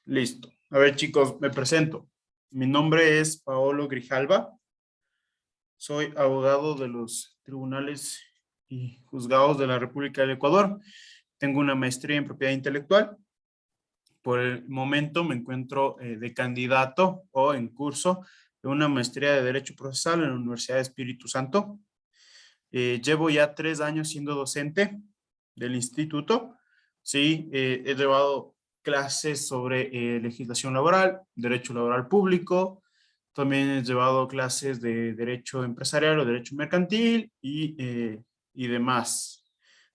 Listo. A ver, chicos, me presento. Mi nombre es Paolo Grijalva. Soy abogado de los tribunales y juzgados de la República del Ecuador. Tengo una maestría en propiedad intelectual. Por el momento me encuentro de candidato o en curso de una maestría de Derecho Procesal en la Universidad de Espíritu Santo. Llevo ya 3 años siendo docente del instituto. Sí, he llevado clases sobre legislación laboral, derecho laboral público. También he llevado clases de derecho empresarial o derecho mercantil y demás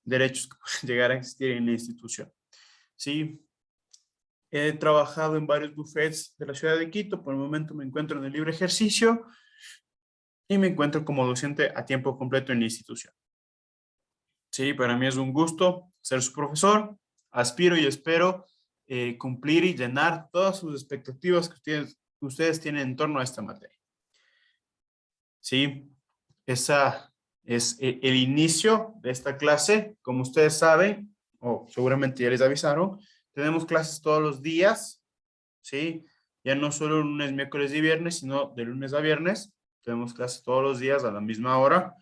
derechos que pueden llegar a existir en la institución. Sí, he trabajado en varios bufetes de la ciudad de Quito. Por el momento me encuentro en el libre ejercicio y me encuentro como docente a tiempo completo en la institución. Sí, para mí es un gusto ser su profesor. Aspiro y espero cumplir y llenar todas sus expectativas que ustedes tienen en torno a esta materia. Sí, esa es el inicio de esta clase. Como ustedes saben, o seguramente ya les avisaron, tenemos clases todos los días, ¿sí? Ya no solo lunes, miércoles y viernes, sino de lunes a viernes. Tenemos clases todos los días a la misma hora.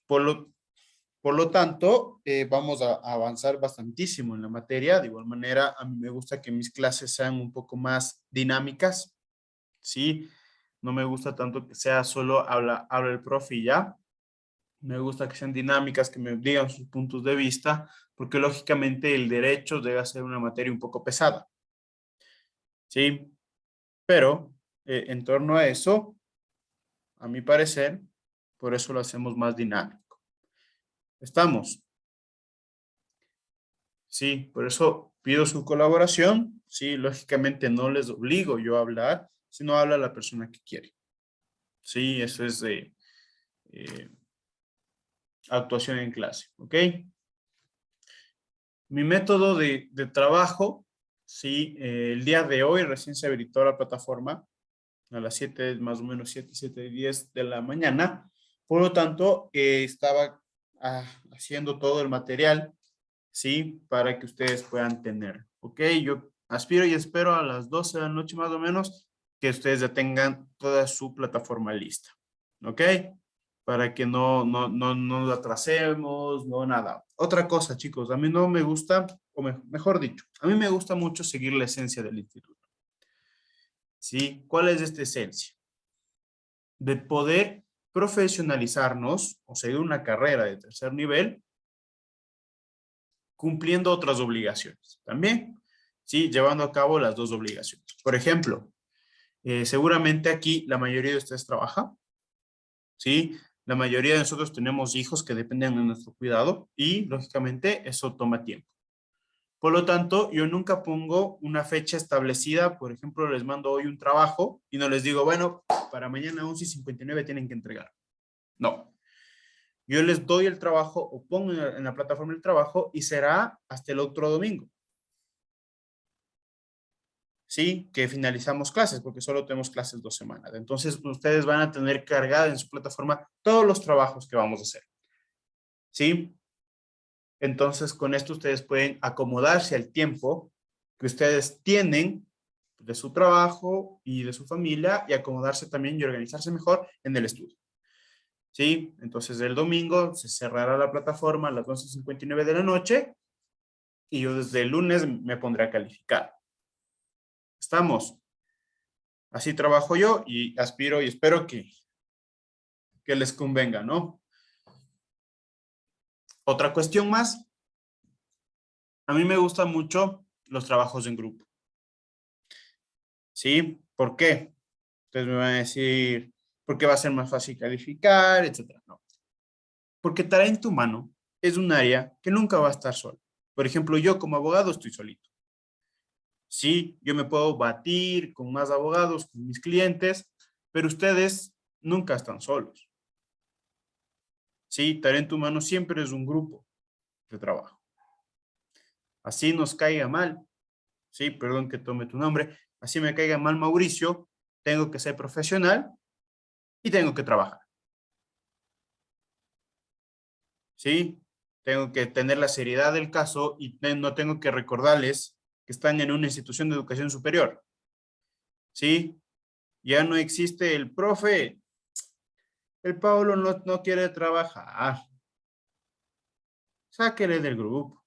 Por lo tanto, vamos a avanzar bastantísimo en la materia. De igual manera, a mí me gusta que mis clases sean un poco más dinámicas, ¿sí? No me gusta tanto que sea solo habla el profe y ya. Me gusta que sean dinámicas, que me digan sus puntos de vista, porque lógicamente el derecho debe ser una materia un poco pesada, ¿sí? Pero en torno a eso, a mi parecer, por eso lo hacemos más dinámico. ¿Estamos? Sí, por eso pido su colaboración. Sí, lógicamente no les obligo yo a hablar, sino habla la persona que quiere. Sí, eso es de actuación en clase, ¿ok? Mi método de trabajo, sí, el día de hoy recién se habilitó la plataforma a las 7, más o menos 7:10 de la mañana. Por lo tanto, estaba haciendo todo el material, ¿sí? Para que ustedes puedan tener, ¿ok? Yo aspiro y espero a las 12 de la noche más o menos que ustedes ya tengan toda su plataforma lista, ¿ok? Para que no nos atrasemos, no nada. Otra cosa, chicos, a mí no me gusta, mejor dicho, a mí me gusta mucho seguir la esencia del instituto, ¿sí? ¿Cuál es esta esencia? De poder profesionalizarnos o seguir una carrera de tercer nivel cumpliendo otras obligaciones también, ¿sí? Llevando a cabo las dos obligaciones. Por ejemplo, seguramente aquí la mayoría de ustedes trabaja, ¿sí? La mayoría de nosotros tenemos hijos que dependen de nuestro cuidado y, lógicamente, eso toma tiempo. Por lo tanto, yo nunca pongo una fecha establecida. Por ejemplo, les mando hoy un trabajo y no les digo, bueno, para mañana 11:59 tienen que entregar. No. Yo les doy el trabajo o pongo en la plataforma el trabajo y será hasta el otro domingo. ¿Sí? Que finalizamos clases, porque solo tenemos clases 2 semanas. Entonces, ustedes van a tener cargada en su plataforma todos los trabajos que vamos a hacer. ¿Sí? Entonces, con esto ustedes pueden acomodarse al tiempo que ustedes tienen de su trabajo y de su familia y acomodarse también y organizarse mejor en el estudio. ¿Sí? Entonces, el domingo se cerrará la plataforma a las 11:59 de la noche y yo desde el lunes me pondré a calificar. ¿Estamos? Así trabajo yo y aspiro y espero que les convenga, ¿no? Otra cuestión más. A mí me gustan mucho los trabajos en grupo. ¿Sí? ¿Por qué? Ustedes me van a decir, ¿por qué va a ser más fácil calificar, etcétera? No. Porque talento humano es un área que nunca va a estar sola. Por ejemplo, yo como abogado estoy solito. Sí, yo me puedo batir con más abogados, con mis clientes, pero ustedes nunca están solos. Sí, talento humano siempre es un grupo de trabajo. Así nos caiga mal, sí, perdón que tome tu nombre, así me caiga mal Mauricio, tengo que ser profesional y tengo que trabajar. ¿Sí? Tengo que tener la seriedad del caso y no tengo que recordarles que están en una institución de educación superior. ¿Sí? Ya no existe el profe, el Pablo no quiere trabajar. Sáquele del grupo.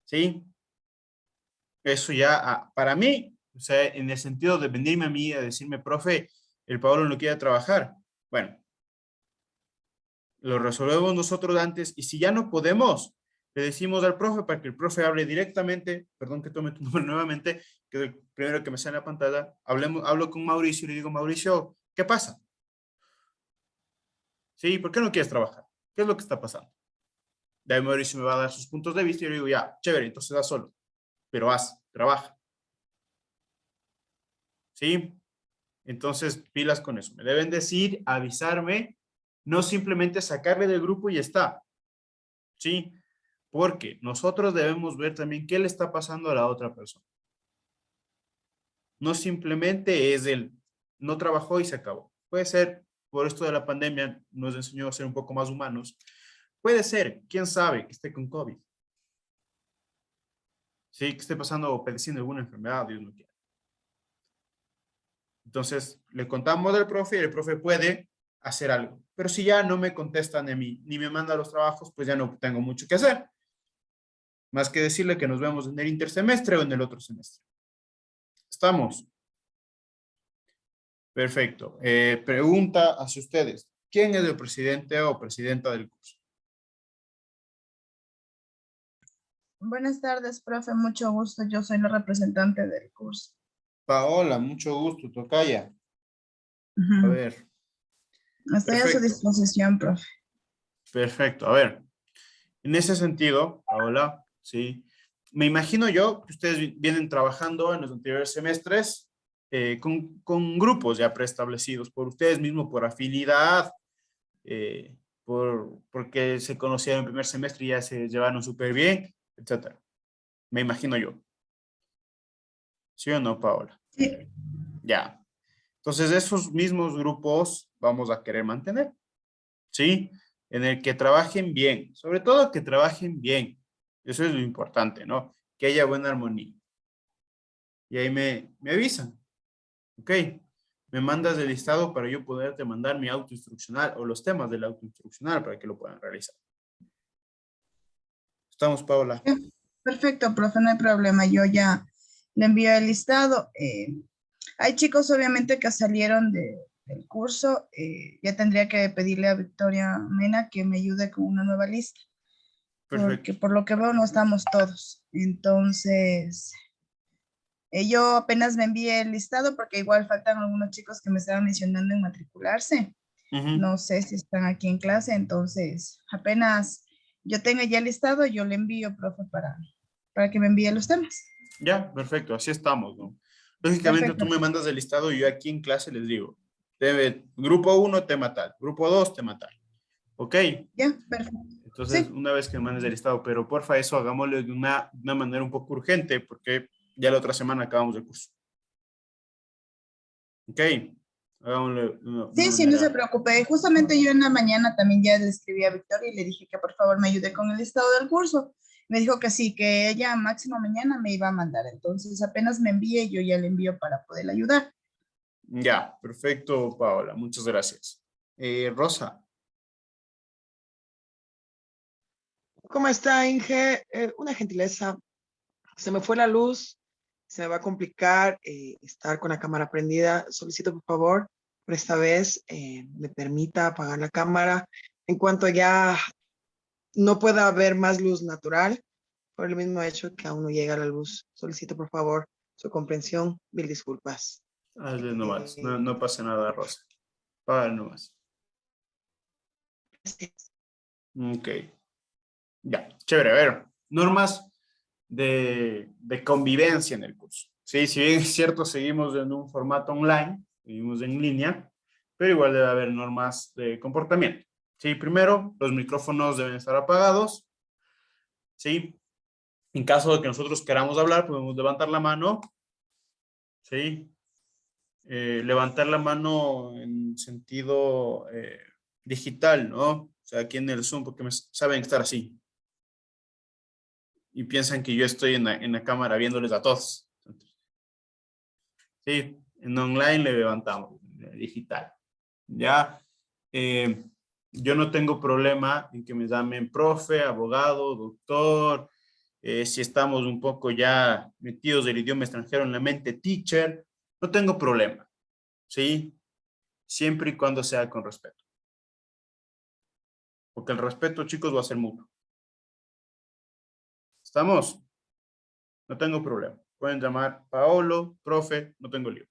¿Sí? Eso ya, para mí, o sea, en el sentido de venirme a mí a decirme, profe, el Pablo no quiere trabajar. Bueno, lo resolvemos nosotros antes y si ya no podemos, le decimos al profe para que el profe hable directamente, perdón que tome tu nombre nuevamente, que es el primero que me sale en la pantalla, hablo con Mauricio y le digo, Mauricio, ¿qué pasa? ¿Sí? ¿Por qué no quieres trabajar? ¿Qué es lo que está pasando? De ahí Mauricio me va a dar sus puntos de vista y yo le digo, ya, chévere, entonces haz solo, pero haz, trabaja. ¿Sí? Entonces, pilas con eso. Me deben decir, avisarme, no simplemente sacarle del grupo y ya está. ¿Sí? Porque nosotros debemos ver también qué le está pasando a la otra persona. No simplemente es el no trabajó y se acabó. Puede ser, por esto de la pandemia, nos enseñó a ser un poco más humanos. Puede ser, quién sabe, que esté con COVID. Sí, que esté pasando o padeciendo alguna enfermedad, Dios no quiera. Entonces, le contamos al profe y el profe puede hacer algo. Pero si ya no me contestan a mí, ni me manda los trabajos, pues ya no tengo mucho que hacer. Más que decirle que nos vemos en el intersemestre o en el otro semestre. ¿Estamos? Perfecto. Pregunta hacia ustedes. ¿Quién es el presidente o presidenta del curso? Buenas tardes, profe. Mucho gusto. Yo soy la representante del curso. Paola, mucho gusto, tocaya. A Ujú. ver, Estoy a su perfecto, disposición, profe. perfecto. A ver, en ese sentido, Paola, sí, me imagino yo que ustedes vienen trabajando en los anteriores semestres con grupos ya preestablecidos por ustedes mismos, por afinidad, porque se conocieron en el primer semestre y ya se llevaron súper bien, etcétera. Me imagino yo. ¿Sí o no, Paola? Sí. Ya. Entonces, esos mismos grupos vamos a querer mantener, ¿sí? En el que trabajen bien, sobre todo que trabajen bien. Eso es lo importante, ¿no? Que haya buena armonía. Y ahí me avisan, ¿ok? Me mandas el listado para yo poderte mandar mi auto instruccional o los temas del auto instruccional para que lo puedan realizar. ¿Estamos, Paola? Perfecto, profe, no hay problema. Yo ya le envío el listado. Hay chicos, obviamente, que salieron del curso. Ya tendría que pedirle a Victoria Mena que me ayude con una nueva lista, porque Perfecto. por lo que veo no estamos todos. Entonces, yo apenas me envié el listado porque igual faltan algunos chicos que me estaban mencionando en matricularse. Ujú. No sé si están aquí en clase, entonces apenas yo tenga ya el listado, yo le envío, profe, para que me envíe los temas. Ya, perfecto, así estamos, ¿no? Lógicamente tú Perfecto. me mandas el listado y yo aquí en clase les digo, grupo uno tema tal, grupo 2 tema tal, ¿ok? Ya, perfecto. Entonces, Sí, una vez que me mandes el listado, pero porfa, eso hagámoslo de una manera un poco urgente, porque ya la otra semana acabamos el curso, ¿ok? Hagámoslo de una sí, sí, no se manera, preocupe. Justamente yo en la mañana también ya le escribí a Victoria y le dije que por favor me ayude con el listado del curso. Me dijo que sí, que ella máximo mañana me iba a mandar. Entonces apenas me envíe, yo ya le envío para poder ayudar. ya, perfecto, Paola, muchas gracias. Rosa, ¿Cómo está, Inge? Una gentileza. Se me fue la luz, se me va a complicar estar con la cámara prendida. Solicito, por favor, por esta vez me permita apagar la cámara en cuanto ya no pueda haber más luz natural, por el mismo hecho que aún no llega la luz. Solicito, por favor, su comprensión. Mil disculpas. hazle nomás, no, Eh, no pasa nada, Rosa, para nomás. Ok, ya, chévere, a ver, normas de convivencia en el curso. Sí, si bien es cierto, seguimos en un formato online, seguimos en línea, pero igual debe haber normas de comportamiento. Sí, primero, los micrófonos deben estar apagados. Sí, en caso de que nosotros queramos hablar, podemos levantar la mano. Sí, levantar la mano en sentido digital, ¿no? O sea, aquí en el Zoom, porque saben estar así. y piensan que yo estoy en la cámara viéndoles a todos. Sí, en online le levantamos, digital. Ya, yo no tengo problema en que me llamen profe, abogado, doctor, si estamos un poco ya metidos del idioma extranjero en la mente, teacher, no tengo problema, ¿sí? Siempre y cuando sea con respeto. Porque el respeto, chicos, va a ser mutuo. ¿Estamos? No tengo problema. Pueden llamar Paolo, profe, no tengo lío.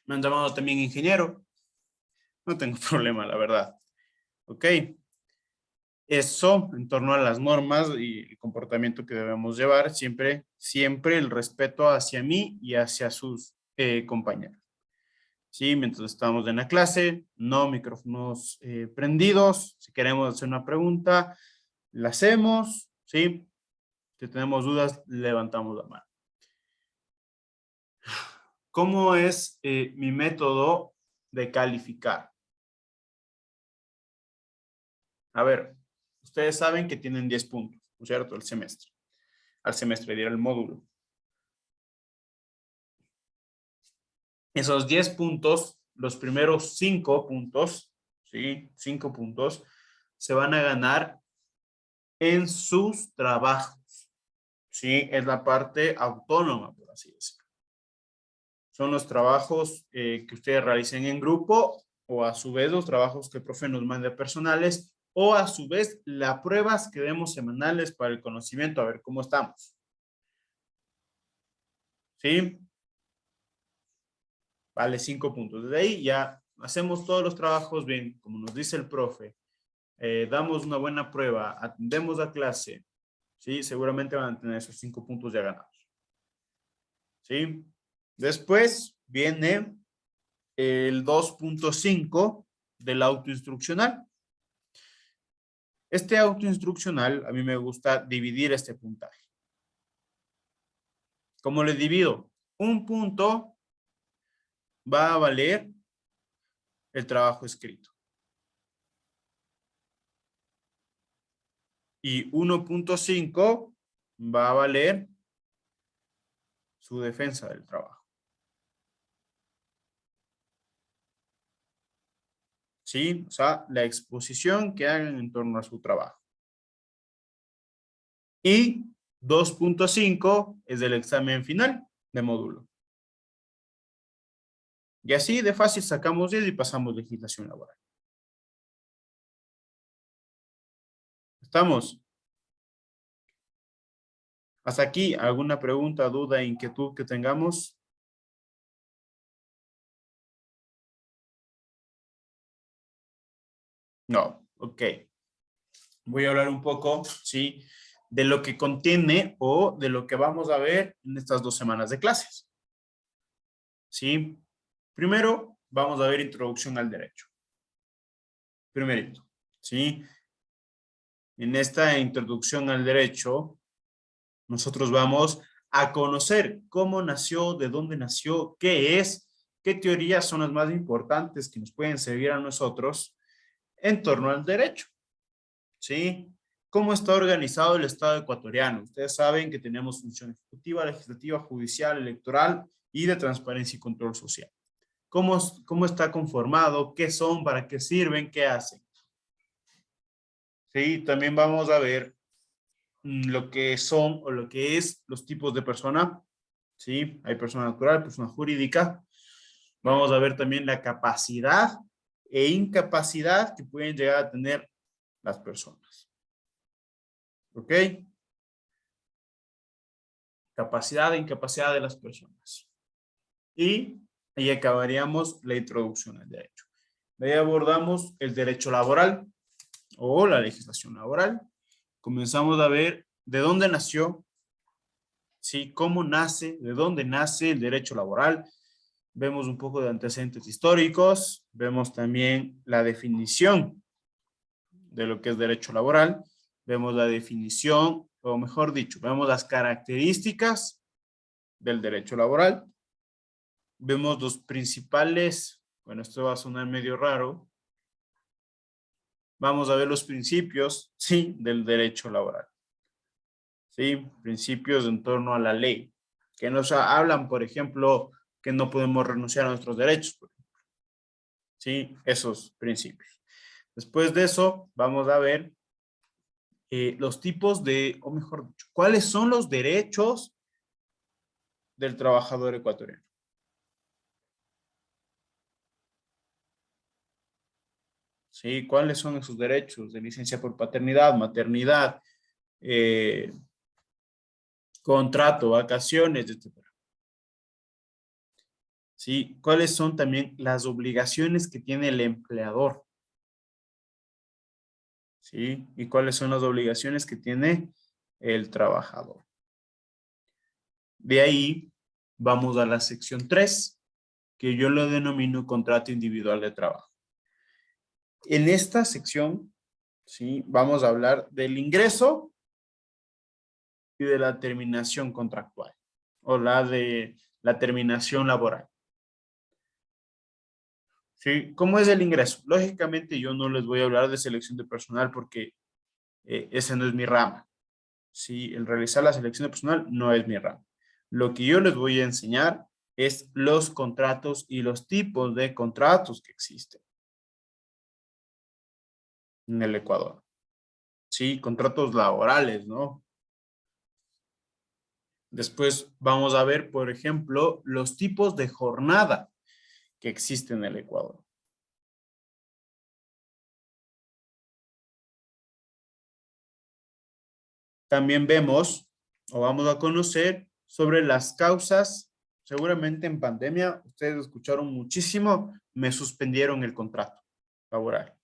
Me han llamado también ingeniero. No tengo problema, la verdad. ¿Ok? Eso en torno a las normas y el comportamiento que debemos llevar, siempre el respeto hacia mí y hacia sus compañeros. ¿Sí? Mientras estamos en la clase, no micrófonos prendidos. Si queremos hacer una pregunta, la hacemos, ¿sí? Si tenemos dudas, levantamos la mano. ¿Cómo es mi método de calificar? A ver, ustedes saben que tienen 10 puntos, ¿no es cierto? El semestre. Al semestre, dirá el módulo. Esos 10 puntos, los primeros 5 puntos, ¿sí? 5 puntos, se van a ganar en sus trabajos, ¿sí? Es la parte autónoma, por así decirlo. Son los trabajos que ustedes realicen en grupo o a su vez los trabajos que el profe nos mande personales o a su vez las pruebas que demos semanales para el conocimiento, a ver cómo estamos. ¿Sí? Vale 5 puntos. Desde ahí ya hacemos todos los trabajos bien, como nos dice el profe. Damos una buena prueba, atendemos la clase. ¿Sí? Seguramente van a tener esos 5 puntos ya ganados. ¿Sí? Después viene el 2.5 del autoinstruccional. Este autoinstruccional, a mí me gusta dividir este puntaje. ¿Cómo le divido? Un punto va a valer el trabajo escrito. Y 1.5 va a valer su defensa del trabajo. ¿Sí? O sea, la exposición que hagan en torno a su trabajo. Y 2.5 es el examen final de módulo. Y así de fácil sacamos 10 y pasamos legislación laboral. ¿Estamos? Hasta aquí, ¿alguna pregunta, duda, inquietud que tengamos? No, ok. Voy a hablar un poco, ¿sí? De lo que contiene o de lo que vamos a ver en estas 2 semanas de clases. ¿Sí? Primero, vamos a ver introducción al derecho. Primerito, ¿sí? En esta introducción al derecho, nosotros vamos a conocer cómo nació, de dónde nació, qué es, qué teorías son las más importantes que nos pueden servir a nosotros en torno al derecho, ¿sí? ¿Cómo está organizado el Estado ecuatoriano? Ustedes saben que tenemos función ejecutiva, legislativa, judicial, electoral y de transparencia y control social. ¿Cómo está conformado? ¿Qué son? ¿Para qué sirven? ¿Qué hacen? Sí, también vamos a ver lo que son o lo que es los tipos de persona. Sí, hay persona natural, persona jurídica. Vamos a ver también la capacidad e incapacidad que pueden llegar a tener las personas. ¿Ok? Capacidad e incapacidad de las personas. Y ahí acabaríamos la introducción al derecho. De ahí abordamos el derecho laboral o la legislación laboral. Comenzamos a ver de dónde nació, ¿sí? Cómo nace, de dónde nace el derecho laboral. Vemos un poco de antecedentes históricos, vemos también la definición de lo que es derecho laboral, vemos la definición, o mejor dicho, vemos las características del derecho laboral, vemos los principales, bueno, esto va a sonar medio raro, vamos a ver los principios, sí, del derecho laboral. ¿sí? Principios en torno a la ley, que nos hablan, por ejemplo, que no podemos renunciar a nuestros derechos, por ejemplo. ¿Sí? Esos principios. Después de eso, vamos a ver los tipos de, o mejor dicho, cuáles son los derechos del trabajador ecuatoriano. ¿Sí? ¿Cuáles son esos derechos de licencia por paternidad, maternidad, contrato, vacaciones, etcétera? ¿Sí? ¿Cuáles son también las obligaciones que tiene el empleador? ¿Sí? ¿Y cuáles son las obligaciones que tiene el trabajador? De ahí vamos a la sección 3, que yo lo denomino contrato individual de trabajo. En esta sección, ¿sí? Vamos a hablar del ingreso y de la terminación contractual o la de la terminación laboral. ¿Sí? ¿Cómo es el ingreso? Lógicamente yo no les voy a hablar de selección de personal porque esa no es mi rama. ¿Sí? El realizar la selección de personal no es mi rama. Lo que yo les voy a enseñar es los contratos y los tipos de contratos que existen en el Ecuador. Sí, contratos laborales, ¿no? Después vamos a ver, por ejemplo, los tipos de jornada que existen en el Ecuador. También vemos o vamos a conocer sobre las causas. Seguramente en pandemia ustedes escucharon muchísimo, me suspendieron el contrato laboral.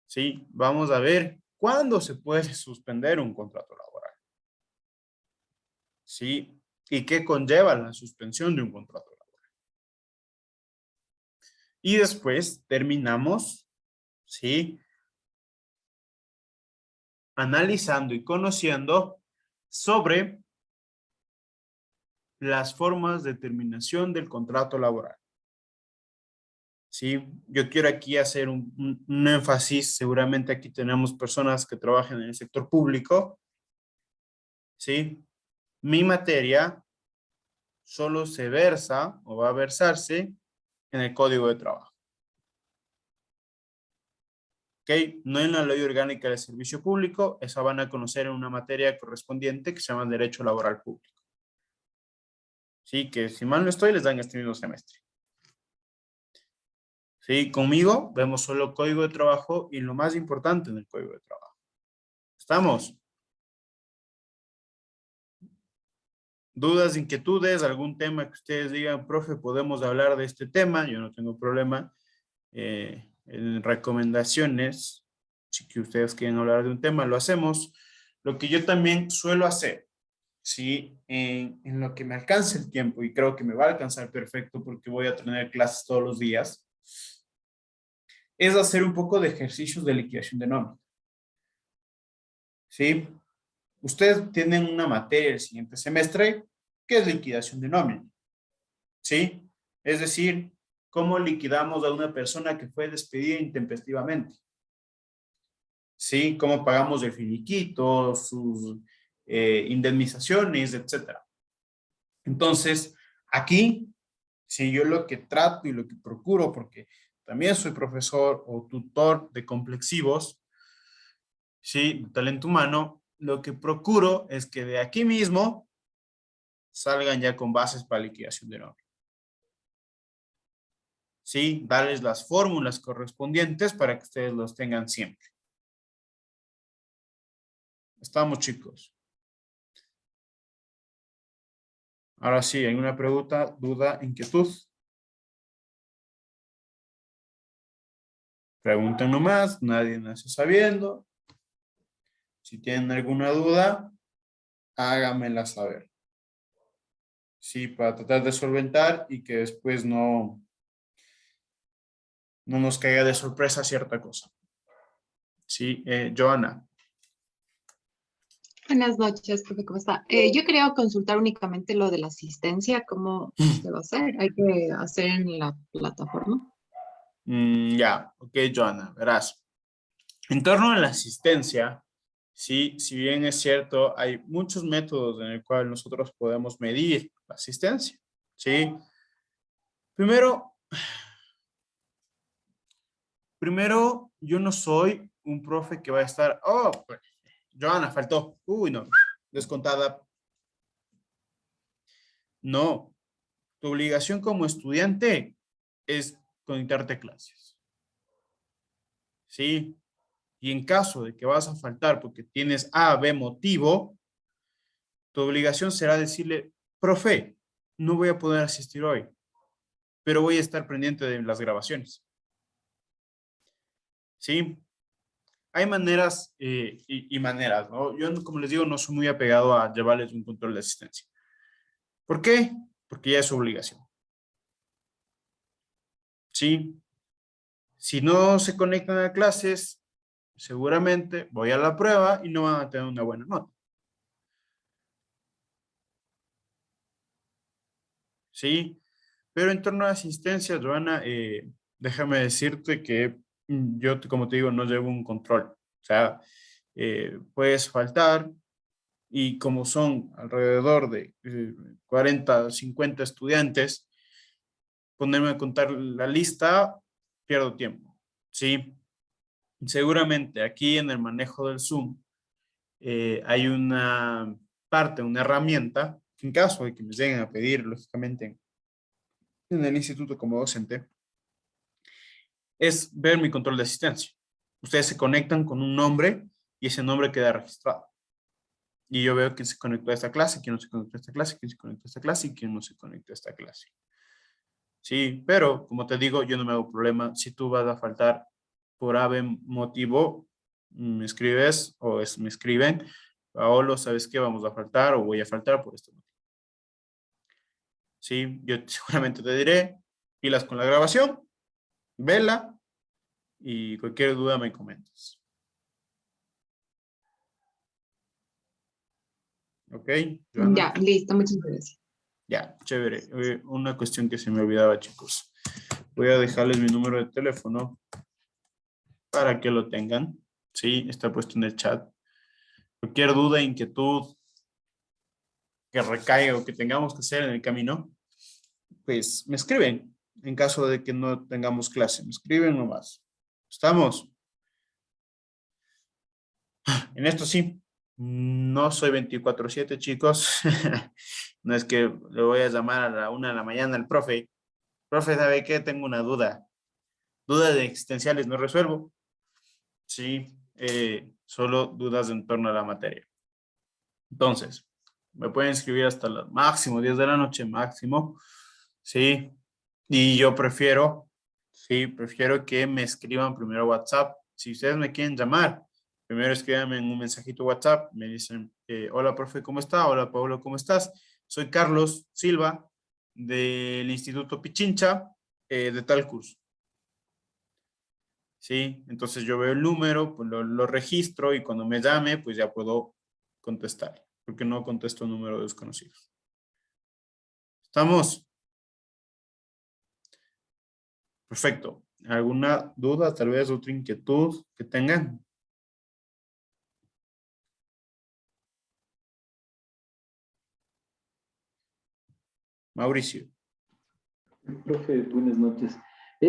Sí, vamos a ver cuándo se puede suspender un contrato laboral. Sí, y qué conlleva la suspensión de un contrato laboral. Y después terminamos, sí, analizando y conociendo sobre las formas de terminación del contrato laboral. Sí, yo quiero aquí hacer un énfasis. Seguramente aquí tenemos personas que trabajan en el sector público. Sí, mi materia solo se versa o va a versarse en el Código de Trabajo. ¿Ok? No en la Ley Orgánica del Servicio Público, esa van a conocer en una materia correspondiente que se llama Derecho Laboral Público. Sí, que si mal no estoy, les dan este mismo semestre. Sí, conmigo vemos solo Código de Trabajo y lo más importante en el Código de Trabajo. ¿Estamos? ¿Dudas, inquietudes, algún tema que ustedes digan, profe, podemos hablar de este tema? Yo no tengo problema. En recomendaciones, si que ustedes quieren hablar de un tema, lo hacemos. Lo que yo también suelo hacer, ¿sí? En lo que me alcance el tiempo, y creo que me va a alcanzar perfecto porque voy a tener clases todos los días, es hacer un poco de ejercicios de liquidación de nómina. ¿Sí? Ustedes tienen una materia el siguiente semestre que es liquidación de nómina. ¿Sí? Es decir, cómo liquidamos a una persona que fue despedida intempestivamente. ¿Sí? Cómo pagamos el finiquito, sus indemnizaciones, etcétera. Entonces, aquí, si yo lo que trato y lo que procuro, porque también soy profesor o tutor de complexivos, ¿sí? Talento humano, lo que procuro es que de aquí mismo salgan ya con bases para liquidación de nómina. ¿Sí? Darles las fórmulas correspondientes para que ustedes los tengan siempre. Estamos, chicos. Ahora sí, ¿hay una pregunta, duda, inquietud? Pregunten nomás, nadie nace sabiendo. Si tienen alguna duda, háganmela saber. Sí, para tratar de solventar y que después no nos caiga de sorpresa cierta cosa. Sí, Joana. Buenas noches, profe, ¿cómo está? Yo quería consultar únicamente lo de la asistencia, ¿cómo se va a hacer? ¿Hay que hacer en la plataforma? Ya, ok, Joana, verás. En torno a la asistencia, Sí, si bien es cierto, hay muchos métodos en el cual nosotros podemos medir la asistencia. Sí. Primero, yo no soy un profe que va a estar, oh, pues, Joana, faltó. Uy, no, descontada. No, tu obligación como estudiante es conectarte a clases. ¿Sí? Y en caso de que vas a faltar porque tienes A, B motivo, tu obligación será decirle, profe, no voy a poder asistir hoy, pero voy a estar pendiente de las grabaciones. ¿Sí? Hay maneras y maneras, ¿no? Yo, como les digo, no soy muy apegado a llevarles un control de asistencia. ¿Por qué? Porque ya es su obligación. ¿Sí? Si no se conectan a clases, seguramente voy a la prueba y no van a tener una buena nota. ¿Sí? Pero en torno a asistencia, Joana, déjame decirte que yo, como te digo, no llevo un control. O sea, puedes faltar y como son alrededor de 40, 50 estudiantes, ponerme a contar la lista, pierdo tiempo. ¿Sí? Seguramente aquí en el manejo del Zoom hay una parte, una herramienta, que en caso de que me lleguen a pedir, lógicamente, en el instituto como docente, es ver mi control de asistencia. Ustedes se conectan con un nombre y ese nombre queda registrado. Y yo veo quién se conectó a esta clase, quién no se conectó a esta clase, quién se conectó a esta clase y quién no se conectó a esta clase. Sí, pero como te digo, yo no me hago problema. Si tú vas a faltar por ave motivo, me escribes o me escriben, Paolo, ¿sabes qué? Vamos a faltar o voy a faltar por este motivo. Sí, yo seguramente te diré, pilas con la grabación, vela y cualquier duda me comentas. ¿Ok, Joana? Ya, listo, muchas gracias. Ya, chévere. Una cuestión que se me olvidaba, chicos. Voy a dejarles mi número de teléfono para que lo tengan. Sí, está puesto en el chat. Cualquier duda, inquietud que recaiga o que tengamos que hacer en el camino, pues me escriben. En caso de que no tengamos clase, me escriben nomás. ¿Estamos? En esto sí. No soy 24/7, chicos. No es que le voy a llamar a la 1 de la mañana al profe. Profe, ¿sabe qué? Tengo una duda. Dudas existenciales no resuelvo. Sí, solo dudas en torno a la materia. Entonces, me pueden escribir hasta las máximo 10 de la noche, máximo. Sí, y yo prefiero, sí, prefiero que me escriban primero WhatsApp. Si ustedes me quieren llamar, primero escríbanme en un mensajito WhatsApp. Me dicen, hola, profe, ¿cómo está? Hola, Pablo, ¿cómo estás? Soy Carlos Silva del Instituto Pichincha de tal curso. Sí, entonces yo veo el número, pues lo registro y cuando me llame, pues ya puedo contestar, porque no contesto números desconocidos. ¿Estamos? Perfecto. ¿Alguna duda, tal vez otra inquietud que tengan? Mauricio. Profe, buenas noches.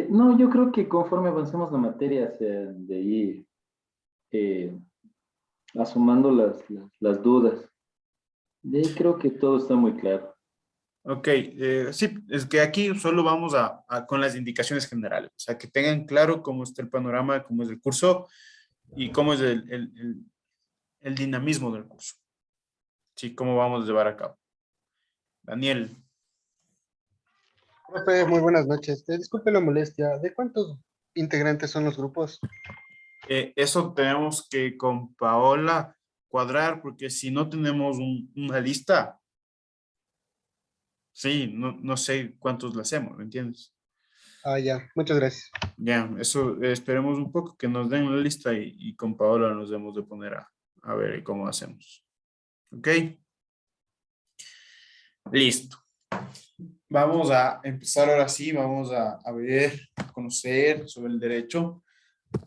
No, yo creo que conforme avancemos la materia, se han de ir eh, asomando las dudas. De ahí creo que todo está muy claro. Ok, sí, es que aquí solo vamos con las indicaciones generales, o sea, que tengan claro cómo está el panorama, cómo es el curso y cómo es el dinamismo del curso. Sí, cómo vamos a llevar a cabo. Daniel. Profe, muy buenas noches. Disculpe la molestia. ¿De cuántos integrantes son los grupos? Eso tenemos que con Paola cuadrar, porque si no tenemos una lista, sí, no sé cuántos le hacemos, ¿me entiendes? Ah, ya. Muchas gracias. Ya, eso esperemos un poco que nos den la lista y con Paola nos debemos de poner a ver cómo hacemos. ¿Ok? Listo. Vamos a empezar ahora sí, vamos a ver, a conocer sobre el derecho.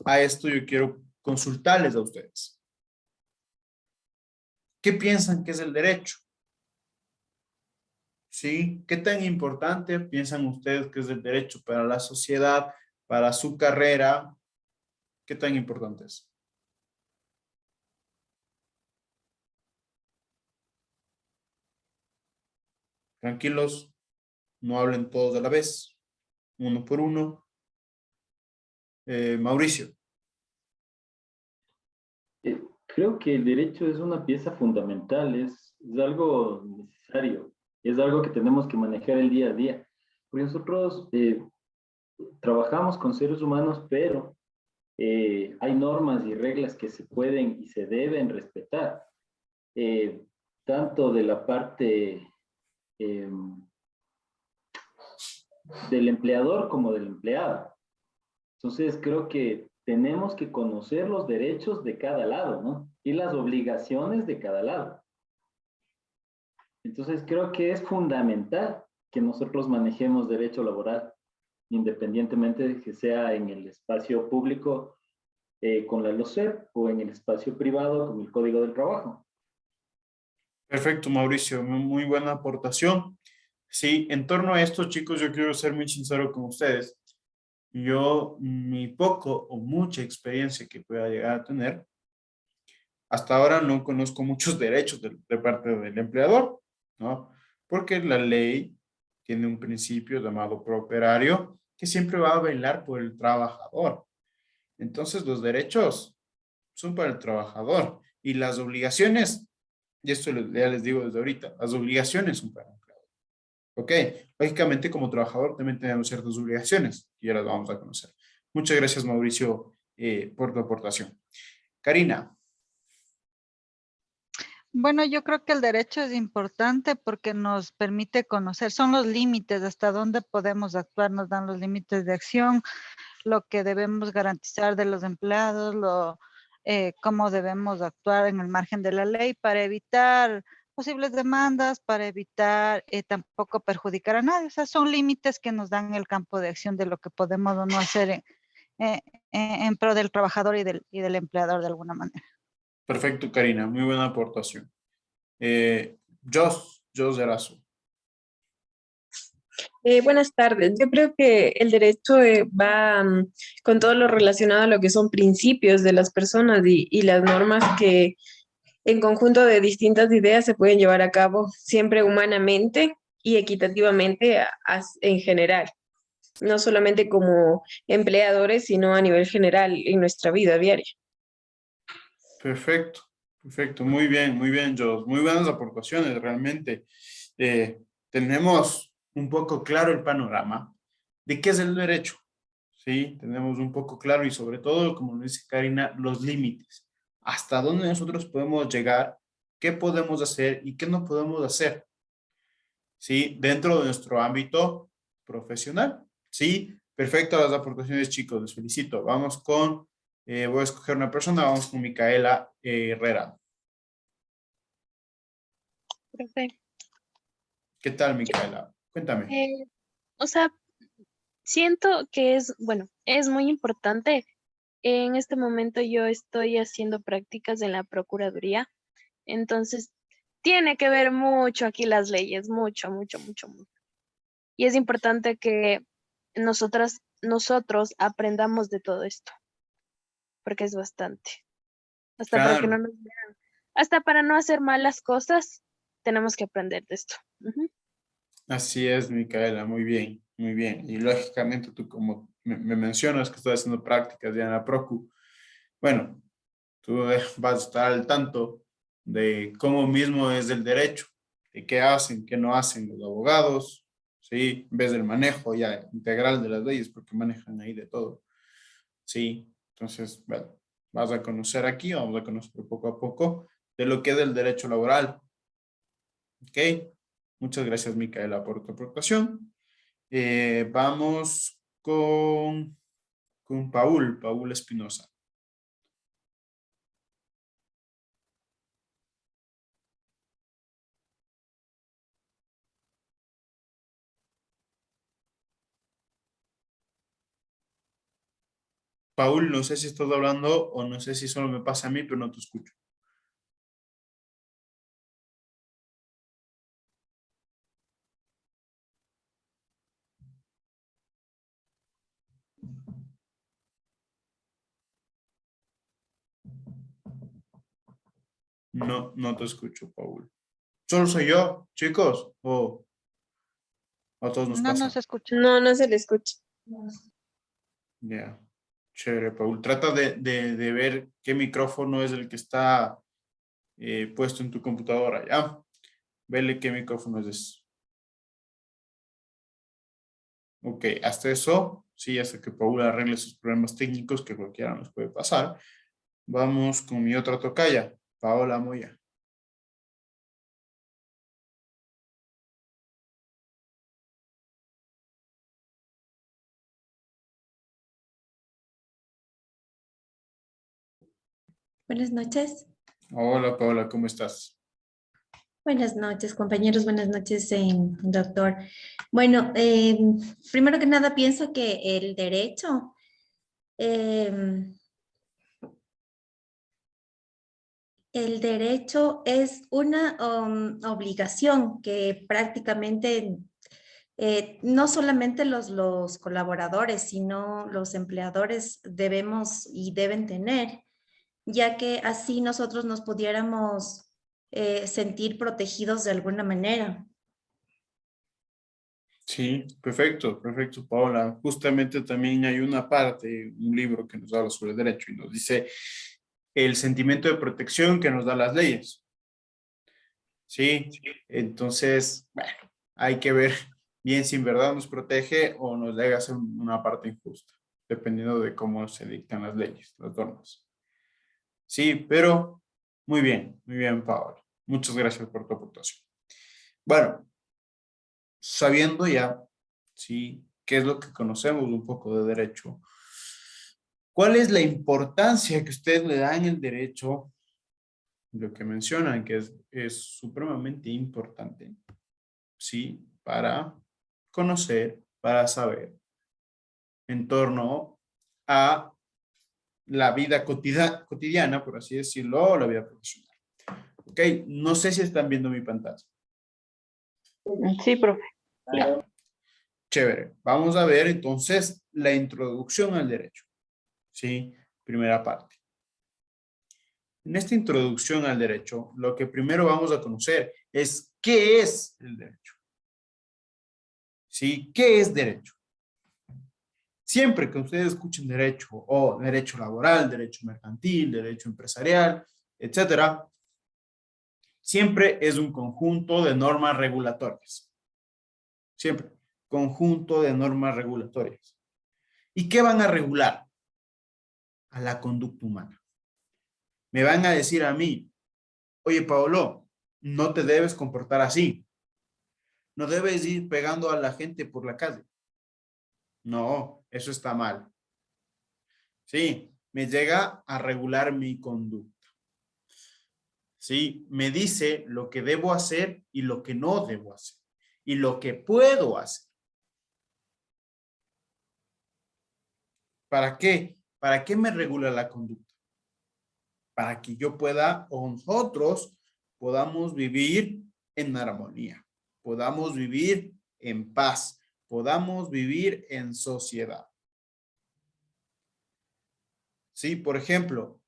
A esto yo quiero consultarles a ustedes. ¿Qué piensan que es el derecho? ¿Sí? ¿Qué tan importante piensan ustedes que es el derecho para la sociedad, para su carrera? ¿Qué tan importante es? Tranquilos, no hablen todos a la vez, uno por uno. Mauricio. Creo que el derecho es una pieza fundamental, es algo necesario, es algo que tenemos que manejar el día a día. Porque nosotros trabajamos con seres humanos, pero hay normas y reglas que se pueden y se deben respetar, eh, tanto de la parte eh, del empleador como del empleado. Entonces, creo que tenemos que conocer los derechos de cada lado, ¿no? Y las obligaciones de cada lado. Entonces, creo que es fundamental que nosotros manejemos derecho laboral, independientemente de que sea en el espacio público con la LOCEP o en el espacio privado con el Código del Trabajo. Perfecto, Mauricio, muy buena aportación. Sí, en torno a esto, chicos, yo quiero ser muy sincero con ustedes. Yo, mi poco o mucha experiencia que pueda llegar a tener, hasta ahora no conozco muchos derechos de parte del empleador, ¿no? Porque la ley tiene un principio llamado prooperario que siempre va a velar por el trabajador. Entonces, los derechos son para el trabajador y las obligaciones, y esto ya les digo desde ahorita, las obligaciones son para el empleador. ¿Ok? Lógicamente, como trabajador también tenemos ciertas obligaciones y ahora las vamos a conocer. Muchas gracias, Mauricio, por tu aportación. Karina. Bueno, yo creo que el derecho es importante porque nos permite conocer, son los límites, hasta dónde podemos actuar, nos dan los límites de acción, lo que debemos garantizar de los empleados, cómo debemos actuar en el margen de la ley para evitar posibles demandas, para evitar tampoco perjudicar a nadie. O sea, son límites que nos dan el campo de acción de lo que podemos o no hacer en pro del trabajador y del empleador de alguna manera. Perfecto, Karina. Muy buena aportación. Jos Erazo. Buenas tardes. Yo creo que el derecho va con todo lo relacionado a lo que son principios de las personas y las normas que en conjunto de distintas ideas se pueden llevar a cabo siempre humanamente y equitativamente en general, no solamente como empleadores, sino a nivel general en nuestra vida diaria. Perfecto, perfecto. Muy bien, Jos. Muy buenas aportaciones, realmente. Tenemos un poco claro el panorama de qué es el derecho. Sí, tenemos un poco claro y sobre todo, como lo dice Karina, los límites. Hasta dónde nosotros podemos llegar, qué podemos hacer y qué no podemos hacer. Sí, dentro de nuestro ámbito profesional. Sí, perfecto las aportaciones, chicos. Les felicito. Vamos con, voy a escoger una persona, vamos con Micaela Herrera. Profe, ¿Qué tal, Micaela? Cuéntame. o sea, siento que es, bueno, es muy importante. En este momento yo estoy haciendo prácticas en la Procuraduría, entonces tiene que ver mucho aquí las leyes, mucho, mucho, mucho, mucho. Y es importante que nosotros aprendamos de todo esto, porque es bastante. Hasta para que no Claro, nos vean, hasta para no hacer malas cosas, tenemos que aprender de esto. Ujú. así es, Micaela. Muy bien, muy bien. Y lógicamente tú como me mencionas que estás haciendo prácticas ya en la Procu, bueno, tú vas a estar al tanto de cómo mismo es el derecho, de qué hacen, qué no hacen los abogados, ¿sí? En vez del manejo ya integral de las leyes, porque manejan ahí de todo, ¿sí? Entonces, bueno, vas a conocer aquí, vamos a conocer poco a poco de lo que es el derecho laboral, ¿ok? Muchas gracias, Micaela, por tu aportación. Vamos con Paul Espinosa. Paul, no sé si estás hablando o no sé si solo me pasa a mí, pero no te escucho. No te escucho, Paul. ¿Solo soy yo, chicos? ¿O a todos nos No pasa? nos escucha. No, no se le escucha. Ya, chévere, Paul. Trata de ver qué micrófono es el que está puesto en tu computadora, ¿ya? Vele qué micrófono es ese. Ok, hasta eso, sí, hasta que Paul arregle sus problemas técnicos que cualquiera nos puede pasar. Vamos con mi otra tocaya, Paola Moya. Buenas noches. Hola, Paola, ¿cómo estás? Buenas noches, compañeros. Buenas noches, doctor. Bueno, primero que nada, pienso que el derecho es una obligación que prácticamente no solamente los colaboradores, sino los empleadores debemos y deben tener, ya que así nosotros nos pudiéramos sentir protegidos de alguna manera. Sí, perfecto, perfecto, Paola. Justamente también hay una parte, un libro que nos habla sobre el derecho y nos dice el sentimiento de protección que nos dan las leyes. Sí, entonces, bueno, hay que ver bien si en verdad nos protege o nos llega a ser una parte injusta, dependiendo de cómo se dictan las leyes, las normas. Sí, pero muy bien, Paola. Muchas gracias por tu aportación. Bueno, sabiendo ya, sí, qué es lo que conocemos un poco de derecho, ¿cuál es la importancia que ustedes le dan el derecho? Lo que mencionan que es supremamente importante, sí, para conocer, para saber en torno a la vida cotidiana, por así decirlo, o la vida profesional. Ok, no sé si están viendo mi pantalla. Sí, profe. Ya. Chévere. Vamos a ver entonces la introducción al derecho. Sí, primera parte. En esta introducción al derecho, lo que primero vamos a conocer es qué es el derecho. ¿Sí? ¿Qué es derecho? Siempre que ustedes escuchen derecho o derecho laboral, derecho mercantil, derecho empresarial, etcétera, siempre es un conjunto de normas regulatorias. Siempre, conjunto de normas regulatorias. ¿Y qué van a regular? A la conducta humana. Me van a decir a mí, oye, Paolo, no te debes comportar así. No debes ir pegando a la gente por la calle. No, eso está mal. Sí, me llega a regular mi conducta. Sí, me dice lo que debo hacer y lo que no debo hacer. Y lo que puedo hacer. ¿Para qué? ¿Para qué me regula la conducta? Para que yo pueda, o nosotros podamos vivir en armonía. Podamos vivir en paz. Podamos vivir en sociedad. Sí, por ejemplo,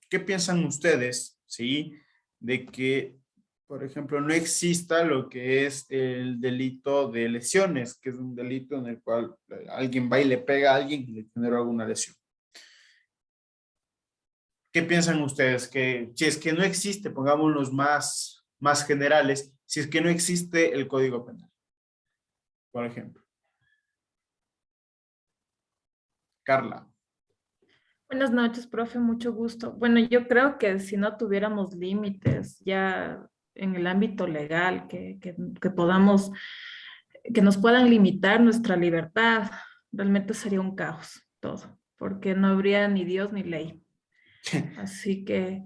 ¿qué piensan ustedes, sí, de que, por ejemplo, no exista lo que es el delito de lesiones, que es un delito en el cual alguien va y le pega a alguien y le genera alguna lesión? ¿Qué piensan ustedes? Que si es que no existe, pongámoslos más generales, si es que no existe el Código Penal, por ejemplo. Carla. Buenas noches, profe, mucho gusto. Bueno, yo creo que si no tuviéramos límites ya en el ámbito legal, que podamos, que nos puedan limitar nuestra libertad, realmente sería un caos todo, porque no habría ni Dios ni ley. Así que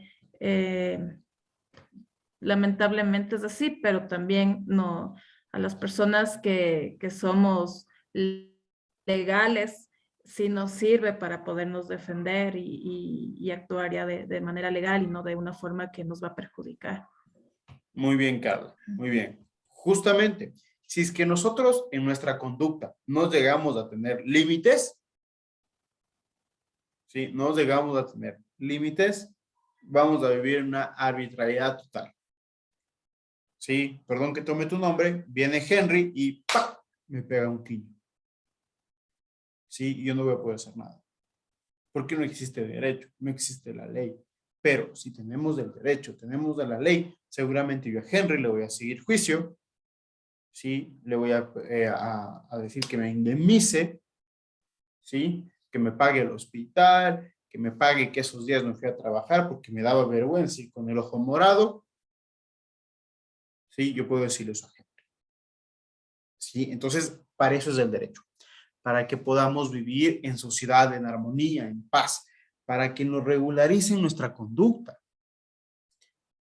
lamentablemente es así, pero también no, a las personas que somos legales, sí nos sirve para podernos defender y actuar ya de manera legal y no de una forma que nos va a perjudicar. Muy bien, Carla. Muy bien. Justamente, si es que nosotros en nuestra conducta no llegamos a tener límites, ¿sí? No llegamos a tener límites, vamos a vivir una arbitrariedad total. Sí, perdón que tome tu nombre, viene Henry y ¡pam! Me pega un quiño. Sí, y yo no voy a poder hacer nada. Porque no existe derecho, no existe la ley. Pero si tenemos el derecho, tenemos de la ley, seguramente yo a Henry le voy a seguir juicio, ¿sí? Le voy a decir que me indemnice, ¿sí? Que me pague el hospital, que me pague que esos días no fui a trabajar porque me daba vergüenza y con el ojo morado, ¿sí? Yo puedo decirle eso a Henry, ¿sí? Entonces, para eso es el derecho, para que podamos vivir en sociedad, en armonía, en paz, para que nos regularicen nuestra conducta.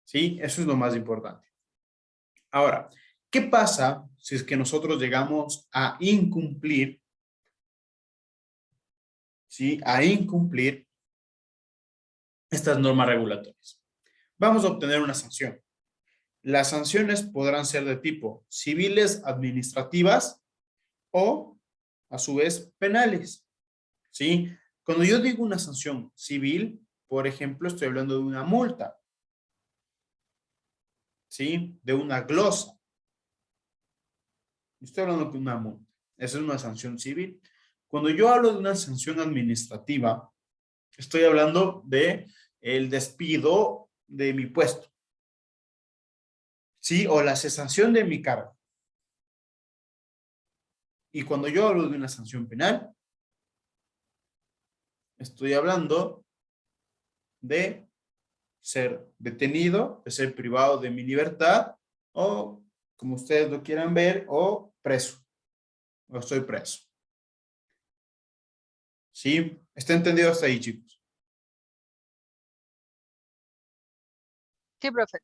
¿Sí? Eso es lo más importante. Ahora, ¿qué pasa si es que nosotros llegamos a incumplir, ¿sí? A incumplir estas normas regulatorias. Vamos a obtener una sanción. Las sanciones podrán ser de tipo civiles, administrativas o, a su vez, penales, ¿sí? Cuando yo digo una sanción civil, por ejemplo, estoy hablando de una multa, ¿sí? De una glosa. Estoy hablando de una multa. Esa es una sanción civil. Cuando yo hablo de una sanción administrativa, estoy hablando de el despido de mi puesto, ¿sí? O la cesación de mi cargo. Y cuando yo hablo de una sanción penal, estoy hablando de ser detenido, de ser privado de mi libertad, o como ustedes lo quieran ver, o preso, o estoy preso. ¿Sí? ¿Está entendido hasta ahí, chicos? Sí, profe.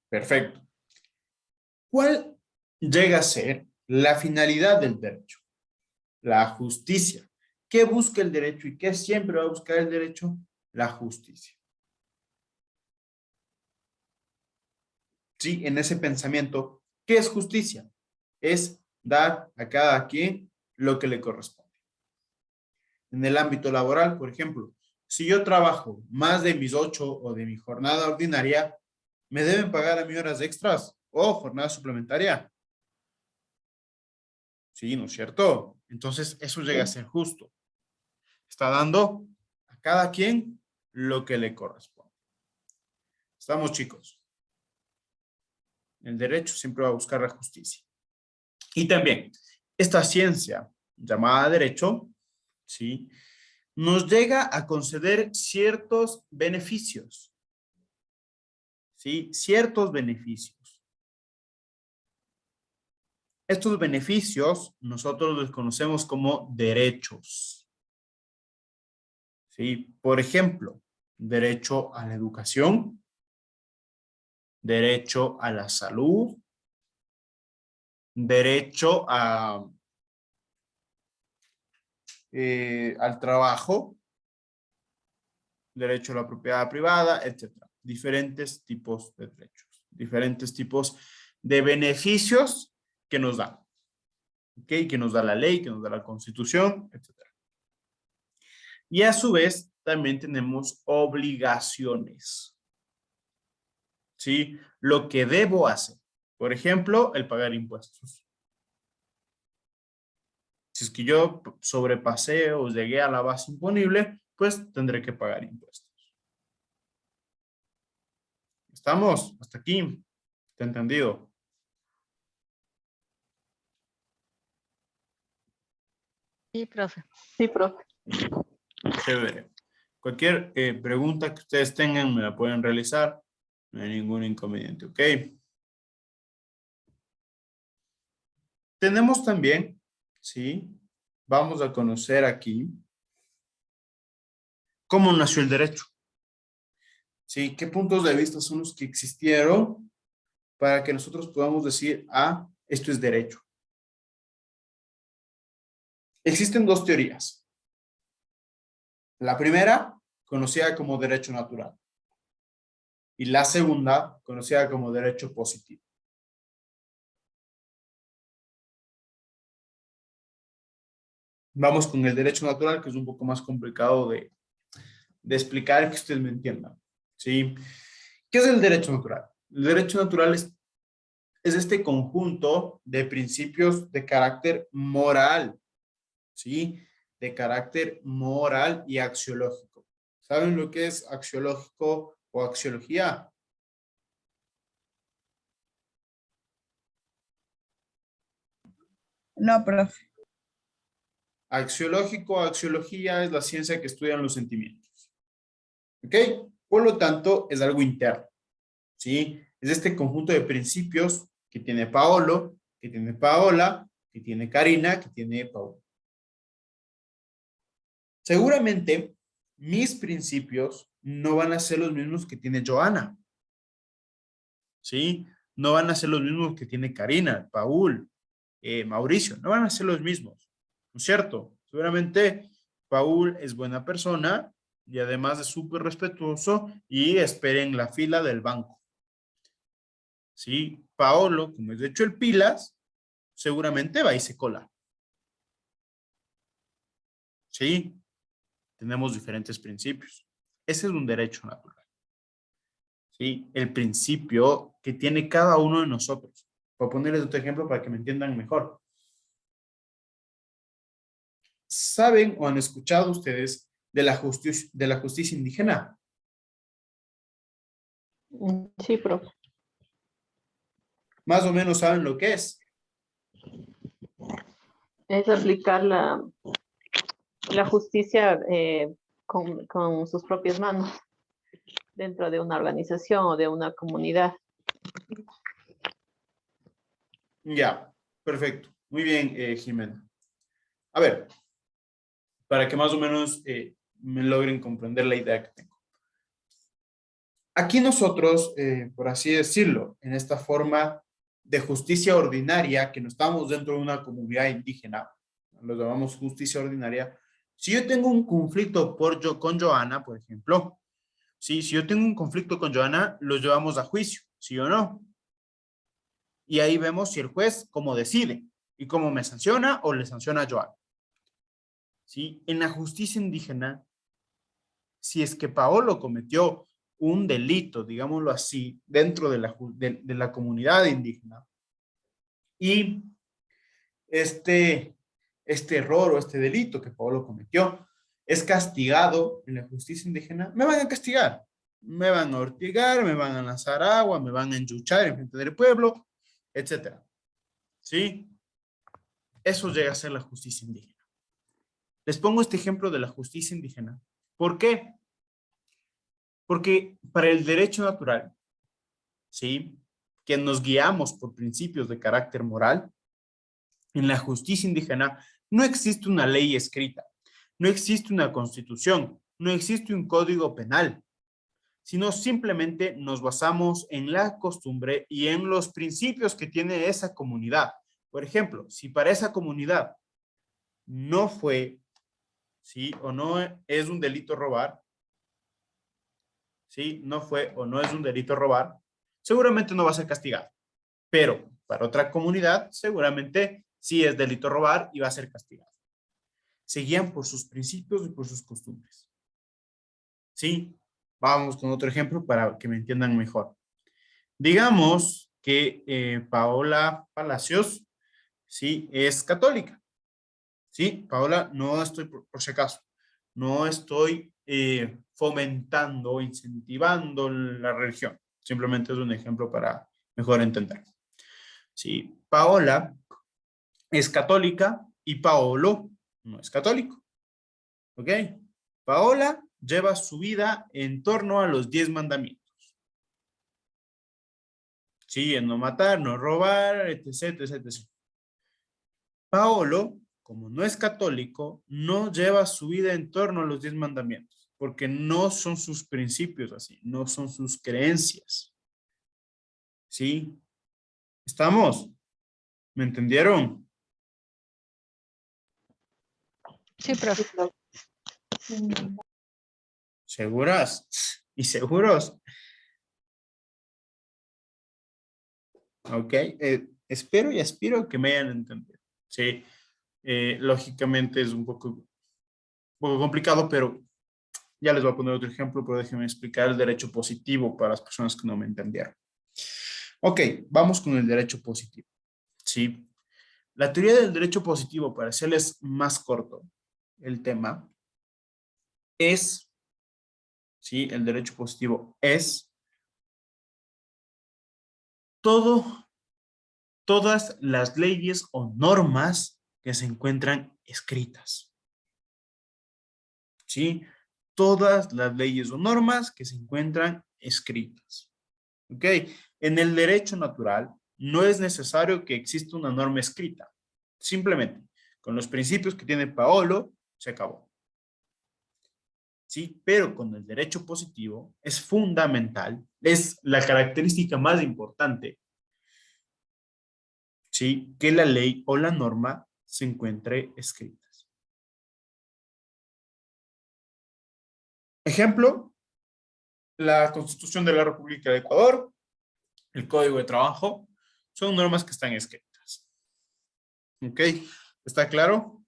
Perfecto. ¿Cuál llega a ser la finalidad del derecho? La justicia. ¿Qué busca el derecho y qué siempre va a buscar el derecho? La justicia. Sí, en ese pensamiento, ¿qué es justicia? Es dar a cada quien lo que le corresponde. En el ámbito laboral, por ejemplo, si yo trabajo más de mis 8 o de mi jornada ordinaria, ¿me deben pagar a mí horas extras o jornada suplementaria? Sí, ¿no es cierto? Entonces, eso llega a ser justo. Está dando a cada quien lo que le corresponde. Estamos, chicos. El derecho siempre va a buscar la justicia. Y también, esta ciencia llamada derecho, ¿sí? Nos llega a conceder ciertos beneficios. ¿Sí? Ciertos beneficios. Estos beneficios nosotros los conocemos como derechos. ¿Sí? Por ejemplo, derecho a la educación, derecho a la salud, derecho al trabajo, derecho a la propiedad privada, etc. Diferentes tipos de derechos, diferentes tipos de beneficios que nos dan. ¿Ok? Que nos da la ley, que nos da la Constitución, etc. Y a su vez, también tenemos obligaciones. ¿Sí? Lo que debo hacer. Por ejemplo, el pagar impuestos. Si es que yo sobrepasé o llegué a la base imponible, pues tendré que pagar impuestos. ¿Estamos? Hasta aquí. ¿Está entendido? Sí, profe. Sí, profe. Chévere. Cualquier pregunta que ustedes tengan me la pueden realizar. No hay ningún inconveniente, ¿ok? Tenemos también, ¿sí? Vamos a conocer aquí cómo nació el derecho. ¿Sí? ¿Qué puntos de vista son los que existieron para que nosotros podamos decir, ah, esto es derecho? Existen dos teorías. La primera, conocida como derecho natural. Y la segunda, conocida como derecho positivo. Vamos con el derecho natural, que es un poco más complicado de explicar que ustedes me entiendan. ¿Sí? ¿Qué es el derecho natural? El derecho natural es este conjunto de principios de carácter moral, ¿sí? De carácter moral y axiológico. ¿Saben lo que es axiológico o axiología? No, profe. Axiológico o axiología es la ciencia que estudia los sentimientos. ¿Ok? Por lo tanto, es algo interno. ¿Sí? Es este conjunto de principios que tiene Paolo, que tiene Paola, que tiene Karina, que tiene Paola. Seguramente mis principios no van a ser los mismos que tiene Joana. ¿Sí? No van a ser los mismos que tiene Karina, Paul, Mauricio. No van a ser los mismos. ¿No es cierto? Seguramente Paul es buena persona y además es súper respetuoso y espera en la fila del banco. ¿Sí? Paolo, como es de hecho el pilas, seguramente va y se cola. ¿Sí? Tenemos diferentes principios. Ese es un derecho natural. ¿Sí? El principio que tiene cada uno de nosotros. Voy a ponerles otro ejemplo para que me entiendan mejor. ¿Saben o han escuchado ustedes de la justicia indígena? Sí, profe. Más o menos saben lo que es. Es aplicar la justicia con sus propias manos dentro de una organización o de una comunidad. Ya, perfecto. Muy bien, Jimena. A ver, para que más o menos me logren comprender la idea que tengo. Aquí nosotros, por así decirlo, en esta forma de justicia ordinaria, que no estamos dentro de una comunidad indígena, lo llamamos justicia ordinaria. Si yo tengo un conflicto con Joana, por ejemplo, ¿sí? Si yo tengo un conflicto con Joana, lo llevamos a juicio, ¿sí o no? Y ahí vemos si el juez cómo decide y cómo me sanciona o le sanciona a Joana. ¿Sí? En la justicia indígena, si es que Paolo cometió un delito, digámoslo así, dentro de la comunidad indígena, y este error o este delito que Paolo cometió es castigado en la justicia indígena, me van a castigar, me van a ortigar, me van a lanzar agua, me van a enchuchar en frente del pueblo, etcétera. ¿Sí? Eso llega a ser la justicia indígena. Les pongo este ejemplo de la justicia indígena. ¿Por qué? Porque para el derecho natural, ¿sí? Que nos guiamos por principios de carácter moral, en la justicia indígena no existe una ley escrita, no existe una constitución, no existe un código penal, sino simplemente nos basamos en la costumbre y en los principios que tiene esa comunidad. Por ejemplo, si para esa comunidad no fue, ¿sí? O no es un delito robar, ¿sí? No fue o no es un delito robar, seguramente no va a ser castigado. Pero para otra comunidad, seguramente sí es delito robar y va a ser castigado. Se guían por sus principios y por sus costumbres. ¿Sí? Vamos con otro ejemplo para que me entiendan mejor. Digamos que Paola Palacios, ¿sí? Es católica. ¿Sí? Paola, no estoy, por si acaso, no estoy fomentando o incentivando la religión. Simplemente es un ejemplo para mejor entender. ¿Sí? Paola es católica y Paolo no es católico. ¿Ok? Paola lleva su vida en torno a los 10 mandamientos. Sí, en no matar, no robar, etc, etc, etc. Paolo, como no es católico, no lleva su vida en torno a los 10 mandamientos, porque no son sus principios así, no son sus creencias. ¿Sí? ¿Estamos? ¿Me entendieron? Sí, profe. ¿Seguras? ¿Y seguros? Ok, espero y aspiro que me hayan entendido. Sí, lógicamente es un poco complicado, pero Ya les voy a poner otro ejemplo, pero déjenme explicar el derecho positivo para las personas que no me entendieron. Ok, vamos con el derecho positivo. ¿Sí? La teoría del derecho positivo, para hacerles más corto el tema, es, ¿sí? El derecho positivo es todas las leyes o normas que se encuentran escritas. ¿Sí? Todas las leyes o normas que se encuentran escritas. ¿Ok? En el derecho natural no es necesario que exista una norma escrita. Simplemente, con los principios que tiene Paolo, se acabó. ¿Sí? Pero con el derecho positivo es fundamental, es la característica más importante, ¿sí? Que la ley o la norma se encuentre escritas. Ejemplo, la Constitución de la República de Ecuador, el Código de Trabajo, son normas que están escritas. ¿Ok? ¿Está claro?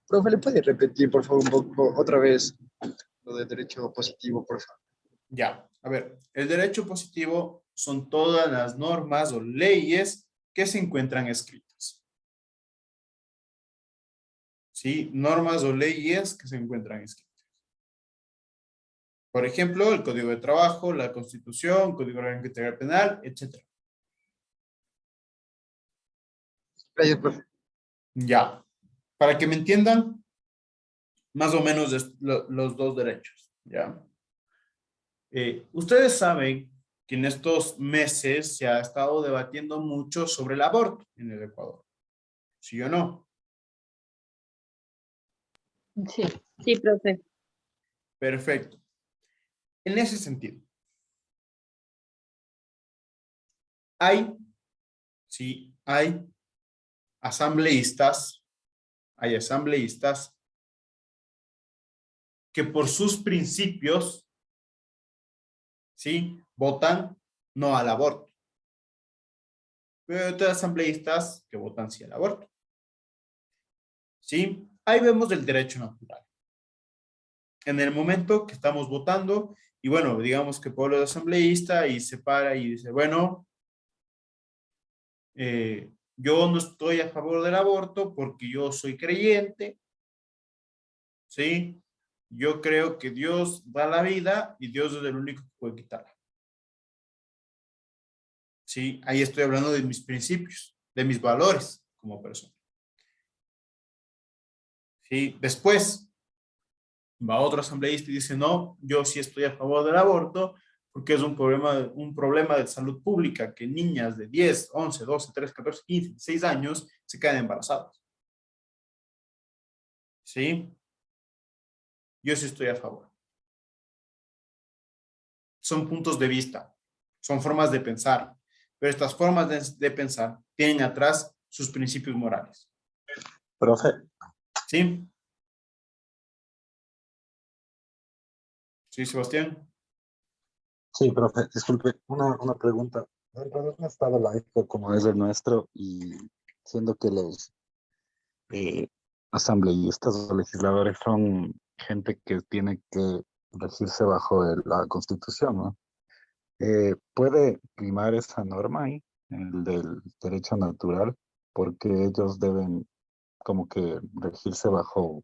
Profe, ¿le puede repetir, por favor, un poco otra vez lo de derecho positivo, por favor? Ya, a ver, el derecho positivo son todas las normas o leyes que se encuentran escritas. ¿Sí? Normas o leyes que se encuentran escritas. Por ejemplo, el Código de Trabajo, la Constitución, Código Orgánico Integral Penal, etc. Gracias, profe. Ya, para que me entiendan más o menos los dos derechos, ¿ya? Ustedes saben que en estos meses se ha estado debatiendo mucho sobre el aborto en el Ecuador. ¿Sí o no? Sí, sí, profe. Perfecto. En ese sentido, sí, hay asambleístas que por sus principios, ¿sí? Votan no al aborto. Pero hay otros asambleístas que votan sí al aborto. ¿Sí? Ahí vemos el derecho natural. En el momento que estamos votando, y bueno, digamos que Pablo es asambleísta y se para y dice, bueno, yo no estoy a favor del aborto porque yo soy creyente, ¿sí? Yo creo que Dios da la vida y Dios es el único que puede quitarla. ¿Sí? Ahí estoy hablando de mis principios, de mis valores como persona. ¿Sí? Después va otro asambleísta y dice, no, yo sí estoy a favor del aborto porque es un problema de salud pública que niñas de 10, 11, 12, 13, 14, 15, 16 años se quedan embarazadas. ¿Sí? Yo sí estoy a favor. Son puntos de vista, son formas de pensar, pero estas formas de pensar tienen atrás sus principios morales. Profe, ¿Sí? ¿Sí, Sebastián? sí, profe, disculpe, una pregunta. Dentro de un estado laico como es el nuestro y siendo que los eh, asambleístas o legisladores son gente que tiene que regirse bajo la Constitución, ¿no? ¿Puede primar esa norma ahí, el del derecho natural? Porque ellos deben como que regirse bajo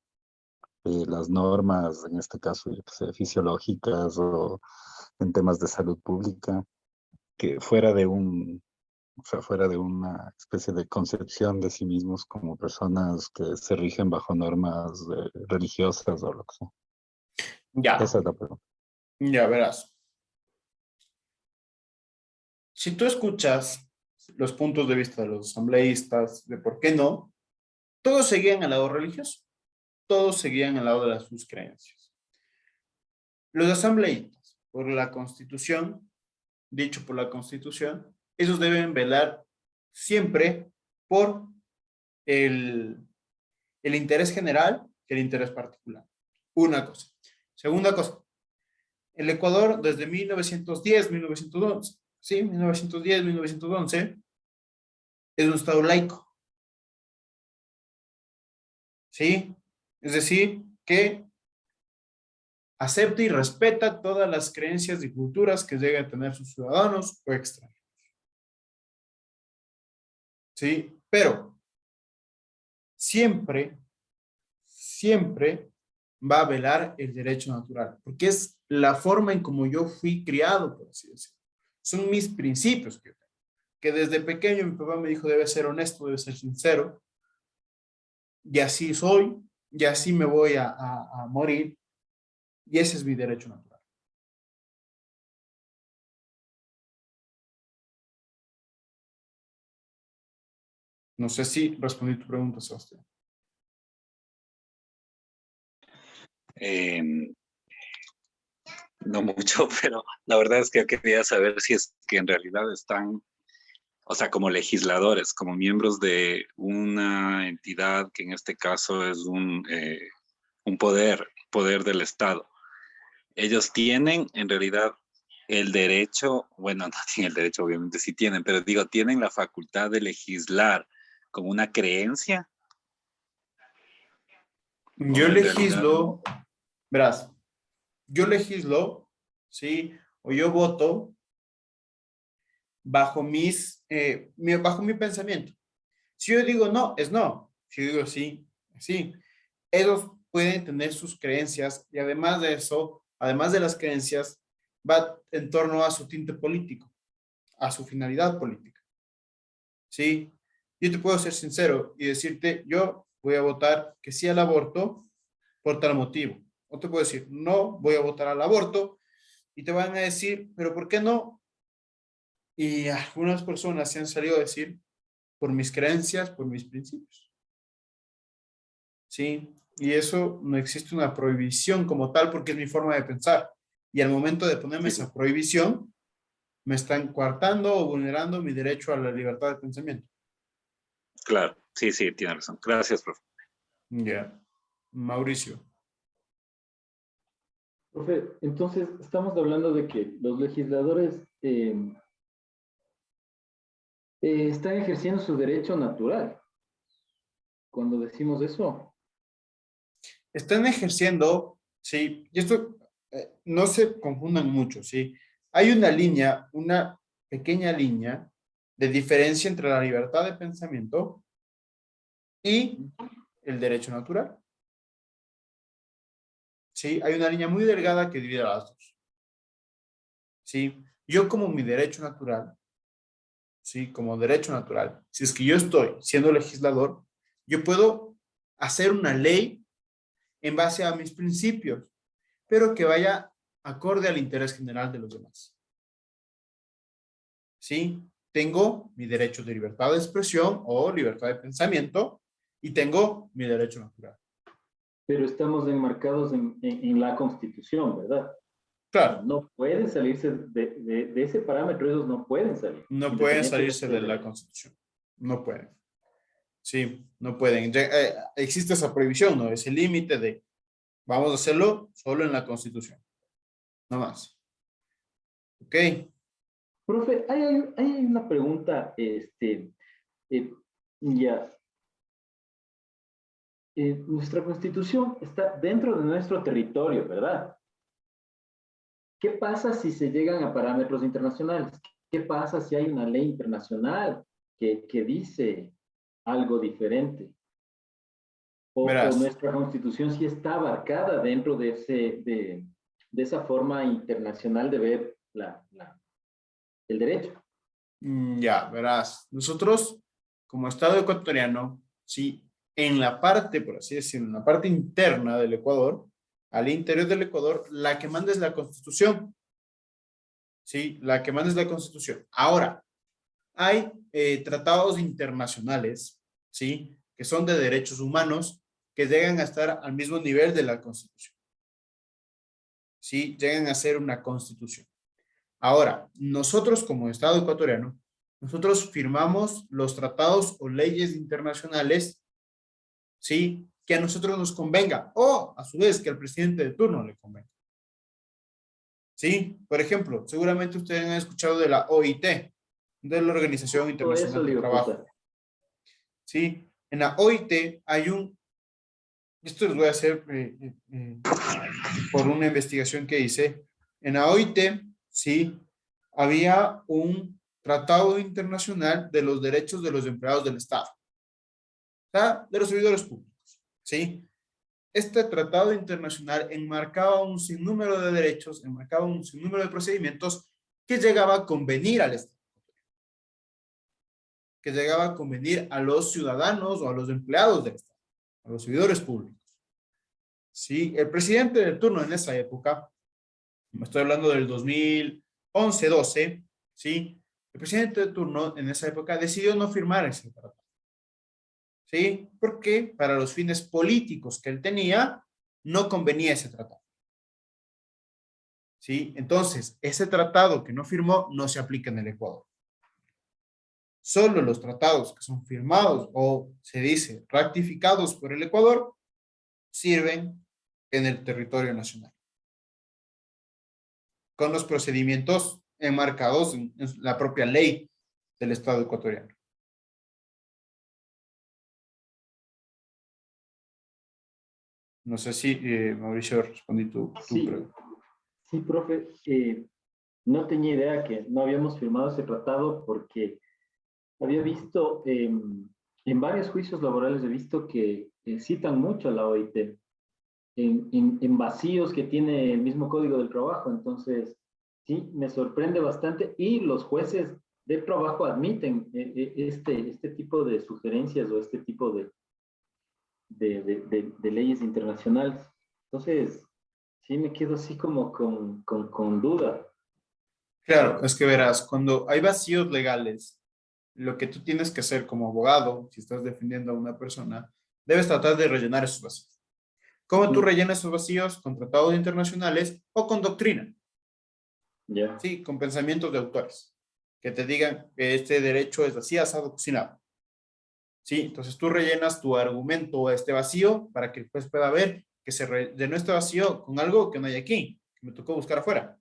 las normas, en este caso, yo qué sé, fisiológicas o en temas de salud pública, que fuera de una especie de concepción de sí mismos como personas que se rigen bajo normas religiosas o lo que sea. Ya, Esa es la pregunta. ya verás. Si tú escuchas los puntos de vista de los asambleístas, de por qué no, todos seguían al lado religioso, todos seguían al lado de sus creencias. Los asambleístas, por la Constitución, dicho por la Constitución, ellos deben velar siempre por el interés general que el interés particular. Una cosa. Segunda cosa, el Ecuador desde 1910, 1911, sí, 1910, 1911, es un estado laico. ¿Sí? Es decir, que acepta y respeta todas las creencias y culturas que lleguen a tener sus ciudadanos o extranjeros. ¿Sí? Pero siempre va a velar el derecho natural, porque es la forma en como yo fui criado, por así decirlo. Son mis principios que yo tengo. Que desde pequeño mi papá me dijo, debe ser honesto, debe ser sincero, y así soy, y así me voy a morir, y ese es mi derecho natural. No sé si respondí tu pregunta, Sebastián. No mucho, pero la verdad es que yo quería saber si es que en realidad están, o sea, como legisladores, como miembros de una entidad que en este caso es un poder del Estado. Ellos tienen en realidad el derecho, bueno, no tienen el derecho, obviamente sí tienen, pero digo, tienen la facultad de legislar como una creencia. Yo legislo, verás, yo legislo, ¿sí? O yo voto bajo bajo mi pensamiento. Si yo digo no, es no. Si yo digo sí, es sí. Ellos pueden tener sus creencias y además de eso, además de las creencias, va en torno a su tinte político, a su finalidad política. ¿Sí? Yo te puedo ser sincero y decirte, yo voy a votar que sí al aborto por tal motivo. O te puedo decir, no voy a votar al aborto y te van a decir, pero ¿por qué no? Y algunas personas se han salido a decir, por mis creencias, por mis principios. ¿Sí? Y eso no existe una prohibición como tal porque es mi forma de pensar. Y al momento de ponerme esa prohibición, me están coartando o vulnerando mi derecho a la libertad de pensamiento. Claro, sí, tiene razón. Gracias, profe. Ya. Mauricio. Profe, entonces estamos hablando de que los legisladores están ejerciendo su derecho natural. Cuando decimos eso. Están ejerciendo, sí, y esto no se confundan mucho, sí. Hay una línea, una pequeña línea de diferencia entre la libertad de pensamiento y el derecho natural. Sí, hay una línea muy delgada que divide las dos. Sí, yo como mi derecho natural, sí, como derecho natural, si es que yo estoy siendo legislador, yo puedo hacer una ley en base a mis principios, pero que vaya acorde al interés general de los demás. ¿Sí? Tengo mi derecho de libertad de expresión o libertad de pensamiento y tengo mi derecho natural. Pero estamos enmarcados en la Constitución, ¿verdad? Claro. No pueden salirse de ese parámetro, ellos no pueden salir. No pueden salirse de la Constitución. No pueden. Sí, no pueden. Existe esa prohibición, ¿no? Ese límite de vamos a hacerlo solo en la Constitución. No más. Ok. Profe, hay una pregunta, ya. Nuestra Constitución está dentro de nuestro territorio, ¿verdad? ¿Qué pasa si se llegan a parámetros internacionales? ¿Qué pasa si hay una ley internacional que dice algo diferente? O nuestra Constitución sí está abarcada dentro de esa forma internacional de ver el derecho. Ya, verás. Nosotros, como Estado ecuatoriano, sí, en la parte, por así decirlo, en la parte interna del Ecuador, al interior del Ecuador, la que manda es la Constitución. Sí, la que manda es la Constitución. Ahora, hay tratados internacionales, sí, que son de derechos humanos, que llegan a estar al mismo nivel de la Constitución. Sí, llegan a ser una Constitución. Ahora, nosotros como Estado ecuatoriano, nosotros firmamos los tratados o leyes internacionales, ¿sí? Que a nosotros nos convenga o a su vez que al presidente de turno le convenga. ¿Sí? Por ejemplo, seguramente ustedes han escuchado de la OIT, de la Organización Internacional del Trabajo. ¿Sí? En la OIT hay un Esto les voy a hacer por una investigación que hice. En la OIT, sí, había un tratado internacional de los derechos de los empleados del Estado, o sea, de los servidores públicos, ¿sí? Este tratado internacional enmarcaba un sinnúmero de derechos, enmarcaba un sinnúmero de procedimientos que llegaba a convenir al Estado, que llegaba a convenir a los ciudadanos o a los empleados del Estado, a los servidores públicos. Sí, el presidente de turno en esa época, me estoy hablando del 2011-12, ¿sí? El presidente de turno en esa época decidió no firmar ese tratado. ¿Sí? Porque para los fines políticos que él tenía, no convenía ese tratado. ¿Sí? Entonces, ese tratado que no firmó no se aplica en el Ecuador. Solo los tratados que son firmados o se dice ratificados por el Ecuador sirven en el territorio nacional, con los procedimientos enmarcados en la propia ley del Estado ecuatoriano. No sé si, Mauricio, respondí tu pregunta. Sí, profe. No tenía idea que no habíamos firmado ese tratado porque había visto en varios juicios laborales, he visto que citan mucho a la OIT en vacíos que tiene el mismo Código del Trabajo. Entonces, sí, me sorprende bastante y los jueces de trabajo admiten este tipo de sugerencias o este tipo de leyes internacionales. Entonces, sí me quedo así como con duda. Claro, es que verás, cuando hay vacíos legales, lo que tú tienes que hacer como abogado, si estás defendiendo a una persona, debes tratar de rellenar esos vacíos. ¿Cómo tú rellenas esos vacíos? Con tratados internacionales o con doctrina. Yeah. Sí, con pensamientos de autores que te digan que este derecho es así, asado, cocinado. Sí, entonces tú rellenas tu argumento o este vacío para que el juez pueda ver que se rellenó este vacío con algo que no hay aquí, que me tocó buscar afuera.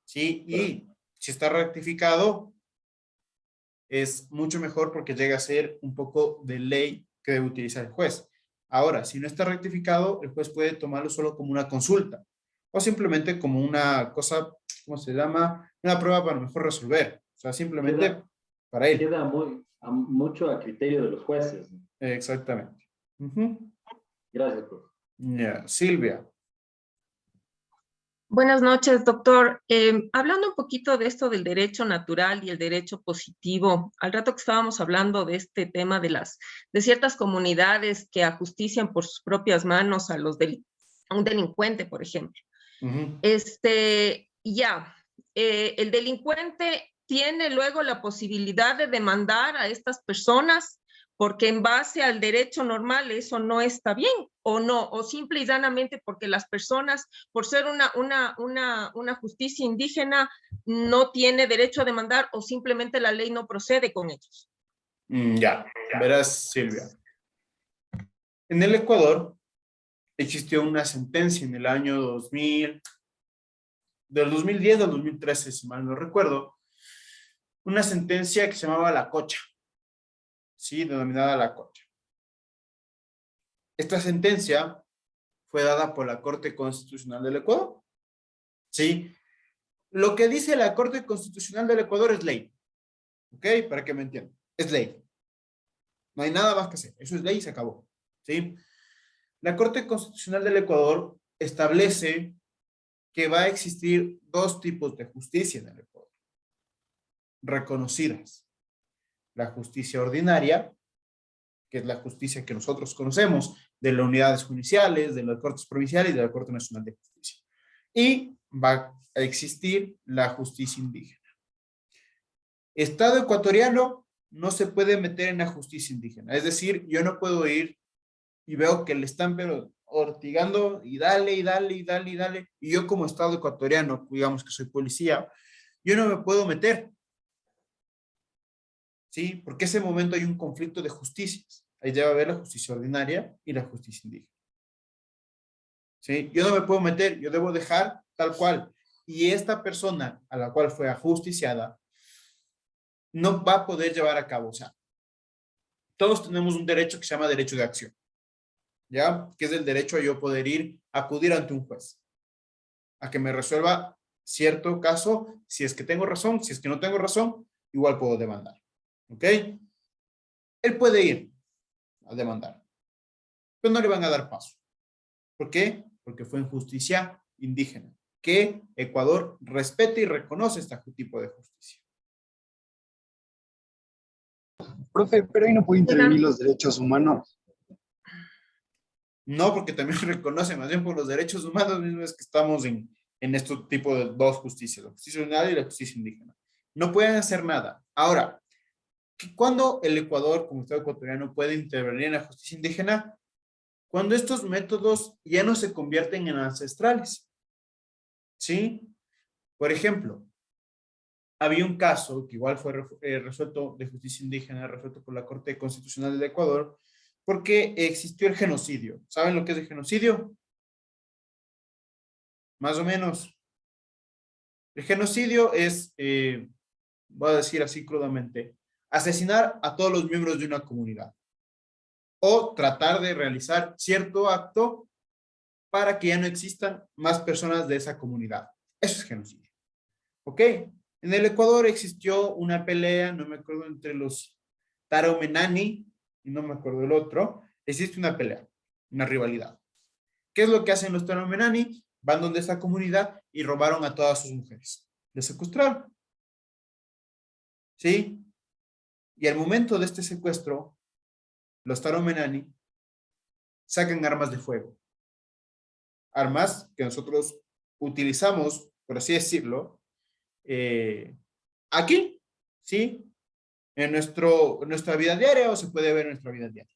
Sí, y si está rectificado, es mucho mejor porque llega a ser un poco de ley que debe utilizar el juez. Ahora, si no está rectificado, el juez puede tomarlo solo como una consulta o simplemente como una cosa, ¿cómo se llama? Una prueba para mejor resolver. O sea, simplemente para él. Queda mucho a criterio de los jueces. Exactamente. Gracias, profe. Yeah. Silvia. Buenas noches, doctor. Hablando un poquito de esto del derecho natural y el derecho positivo, al rato que estábamos hablando de este tema de ciertas comunidades que ajustician por sus propias manos a un delincuente, por ejemplo. El delincuente tiene luego la posibilidad de demandar a estas personas porque en base al derecho normal eso no está bien, o simple y llanamente porque las personas, por ser una justicia indígena, no tiene derecho a demandar o simplemente la ley no procede con ellos. Verás, Silvia. En el Ecuador existió una sentencia en el año 2000, del 2010 al 2013, si mal no recuerdo, una sentencia que se llamaba La Cocha. Sí, denominada La Cocha. Esta sentencia fue dada por la Corte Constitucional del Ecuador. Sí. Lo que dice la Corte Constitucional del Ecuador es ley. ¿Ok? Para que me entiendan. Es ley. No hay nada más que hacer. Eso es ley y se acabó. ¿Sí? La Corte Constitucional del Ecuador establece que va a existir dos tipos de justicia en el Ecuador. Reconocidas. La justicia ordinaria, que es la justicia que nosotros conocemos de las unidades judiciales, de las cortes provinciales y de la Corte Nacional de Justicia. Y va a existir la justicia indígena. Estado ecuatoriano no se puede meter en la justicia indígena. Es decir, yo no puedo ir y veo que le están pero ortigando y dale, y dale, y dale, y dale. Y yo como Estado ecuatoriano, digamos que soy policía, yo no me puedo meter. ¿Sí? Porque en ese momento hay un conflicto de justicias. Ahí debe haber la justicia ordinaria y la justicia indígena. ¿Sí? Yo no me puedo meter, yo debo dejar tal cual. Y esta persona a la cual fue ajusticiada no va a poder llevar a cabo. O sea, todos tenemos un derecho que se llama derecho de acción. ¿ya? Que es el derecho a yo poder acudir ante un juez, a que me resuelva cierto caso, si es que tengo razón, si es que no tengo razón, igual puedo demandar, ¿ok? Él puede ir a demandar, pero no le van a dar paso. ¿Por qué? Porque fue injusticia indígena, que Ecuador respete y reconoce este tipo de justicia. Profe, pero ahí no puede intervenir los derechos humanos. No, porque también reconoce, más bien por los derechos humanos mismos, es que estamos en este tipo de dos justicias, la justicia ordinaria y la justicia indígena. No pueden hacer nada. Ahora, ¿cuándo el Ecuador, como Estado ecuatoriano, puede intervenir en la justicia indígena? Cuando estos métodos ya no se convierten en ancestrales. ¿Sí? Por ejemplo, había un caso que igual fue resuelto de justicia indígena, resuelto por la Corte Constitucional del Ecuador, porque existió el genocidio. ¿Saben lo que es el genocidio? Más o menos. El genocidio es, voy a decir así crudamente, asesinar a todos los miembros de una comunidad o tratar de realizar cierto acto para que ya no existan más personas de esa comunidad. Eso es genocidio. ¿Ok? En el Ecuador existió una pelea, no me acuerdo, entre los Taromenani y no me acuerdo el otro. Existe una pelea, una rivalidad. ¿Qué es lo que hacen los Taromenani? Van donde esa comunidad y robaron a todas sus mujeres. Les secuestraron. ¿Sí? Y al momento de este secuestro, los Taromenani sacan armas de fuego. Armas que nosotros utilizamos, por así decirlo, aquí, ¿sí? En nuestra vida diaria, o se puede ver en nuestra vida diaria.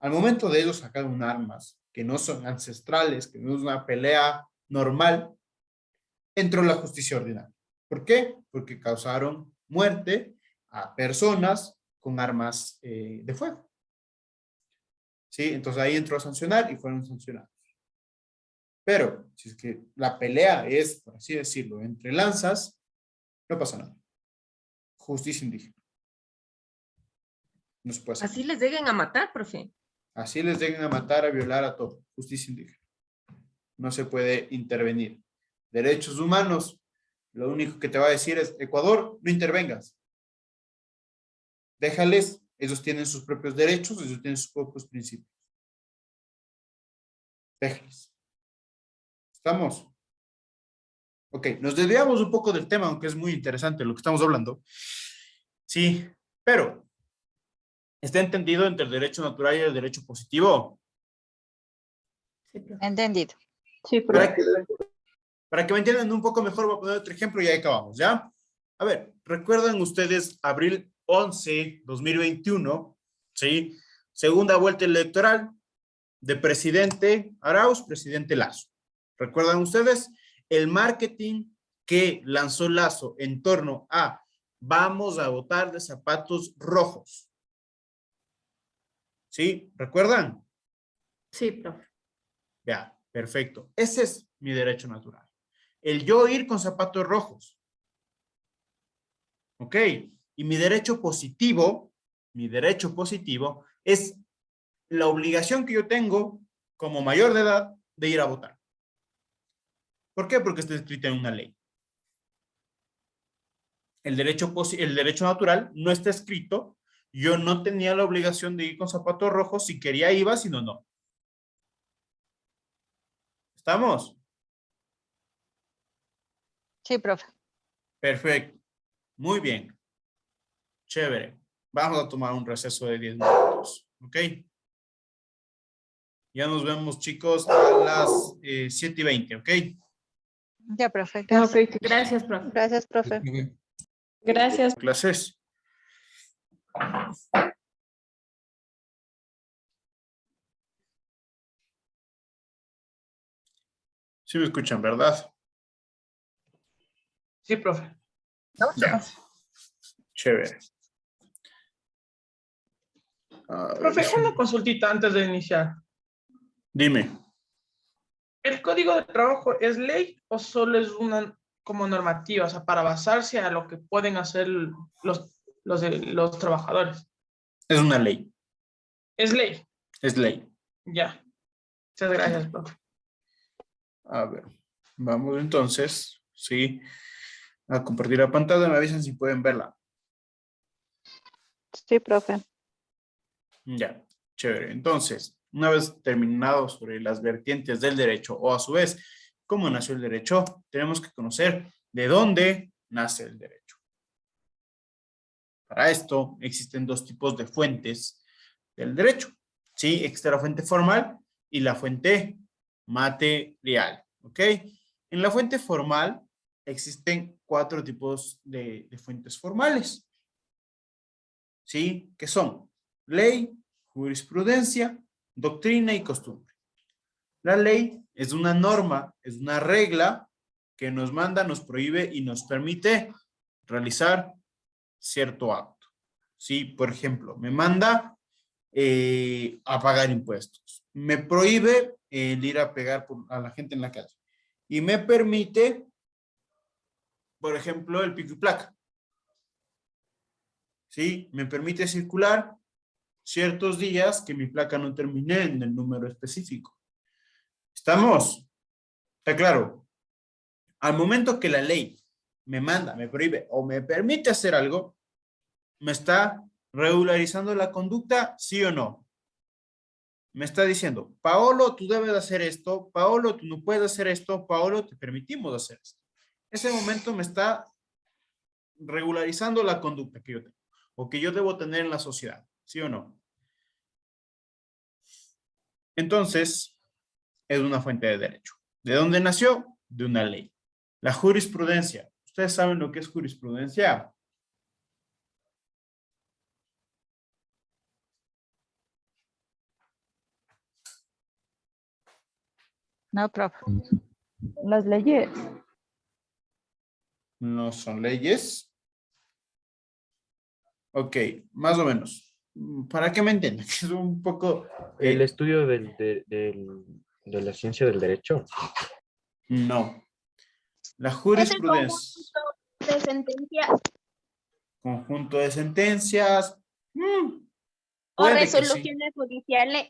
Al momento de ellos sacar armas que no son ancestrales, que no es una pelea normal, entró la justicia ordinaria. ¿Por qué? Porque causaron muerte a personas con armas de fuego. ¿Sí? Entonces ahí entró a sancionar y fueron sancionados. Pero si es que la pelea es, por así decirlo, entre lanzas, no pasa nada. Justicia indígena. No se puede hacer. Así les lleguen a matar, profe. Así les lleguen a matar, a violar, a todo. Justicia indígena. No se puede intervenir. Derechos humanos, lo único que te va a decir es, Ecuador, no intervengas. Déjales, ellos tienen sus propios derechos, ellos tienen sus propios principios. Déjales. ¿Estamos? Ok, nos desviamos un poco del tema, aunque es muy interesante lo que estamos hablando. Sí, pero ¿está entendido entre el derecho natural y el derecho positivo? Entendido. Sí, profe. Para que me entiendan un poco mejor, voy a poner otro ejemplo y ahí acabamos, ¿ya? A ver, ¿recuerdan ustedes abril 11, 2021? ¿Sí? Segunda vuelta electoral de presidente Arauz, presidente Lasso. ¿Recuerdan ustedes? El marketing que lanzó Lasso en torno a vamos a votar de zapatos rojos. ¿Sí? ¿Recuerdan? Sí, profe. Ya, perfecto. Ese es mi derecho natural. El yo ir con zapatos rojos. ¿Ok? Y mi derecho positivo es la obligación que yo tengo como mayor de edad de ir a votar. ¿Por qué? Porque está escrito en una ley. El derecho natural no está escrito. Yo no tenía la obligación de ir con zapatos rojos. Si quería iba, si no, no. ¿Estamos? Sí, profe. Perfecto. Muy bien. Chévere. Vamos a tomar un receso de 10 minutos. ¿Ok? Ya nos vemos, chicos, a las 7:20, ¿ok? Ya, profe. Gracias. Ok. Gracias, profe. Gracias, profe. Gracias. Clases. Sí me escuchan, ¿verdad? Sí, profe. Ya. Chévere. A ver, Profe, una consultita antes de iniciar. dime. ¿El código de trabajo es ley o solo es una como normativa, o sea, para basarse a lo que pueden hacer los trabajadores? Es una ley. Es ley. Es ley. Ya. Muchas gracias, profe. A ver, vamos entonces, sí, a compartir la pantalla. Me avisan si pueden verla. Sí, profe. Ya, chévere. Entonces, una vez terminado sobre las vertientes del derecho, o a su vez, cómo nació el derecho, tenemos que conocer de dónde nace el derecho. Para esto existen dos tipos de fuentes del derecho, ¿sí? Existe la fuente formal y la fuente material, ¿ok? En la fuente formal existen 4 tipos de fuentes formales, ¿sí? Que son ley, jurisprudencia, doctrina y costumbre. La ley es una norma, es una regla que nos manda, nos prohíbe y nos permite realizar cierto acto. ¿Sí? Por ejemplo, me manda a pagar impuestos. Me prohíbe el ir a pegar a la gente en la calle. Y me permite, por ejemplo, el pico y placa. ¿Sí? Me permite circular ciertos días que mi placa no termine en el número específico. ¿Estamos? ¿Está claro? Al momento que la ley me manda, me prohíbe o me permite hacer algo, me está regularizando la conducta, ¿sí o no? Me está diciendo, Paolo, tú debes hacer esto, Paolo, tú no puedes hacer esto, Paolo, te permitimos hacer esto. Ese momento me está regularizando la conducta que yo tengo o que yo debo tener en la sociedad, ¿sí o no? Entonces, es una fuente de derecho. ¿De dónde nació? De una ley. La jurisprudencia. ¿Ustedes saben lo que es jurisprudencia? No, profe. Las leyes. No son leyes. Ok, más o menos. Para que me entiendan, es un poco... El estudio de la ciencia del derecho. No. La Es el jurisprudencia. conjunto de sentencias Conjunto de sentencias. o Puede que sí. resoluciones judiciales.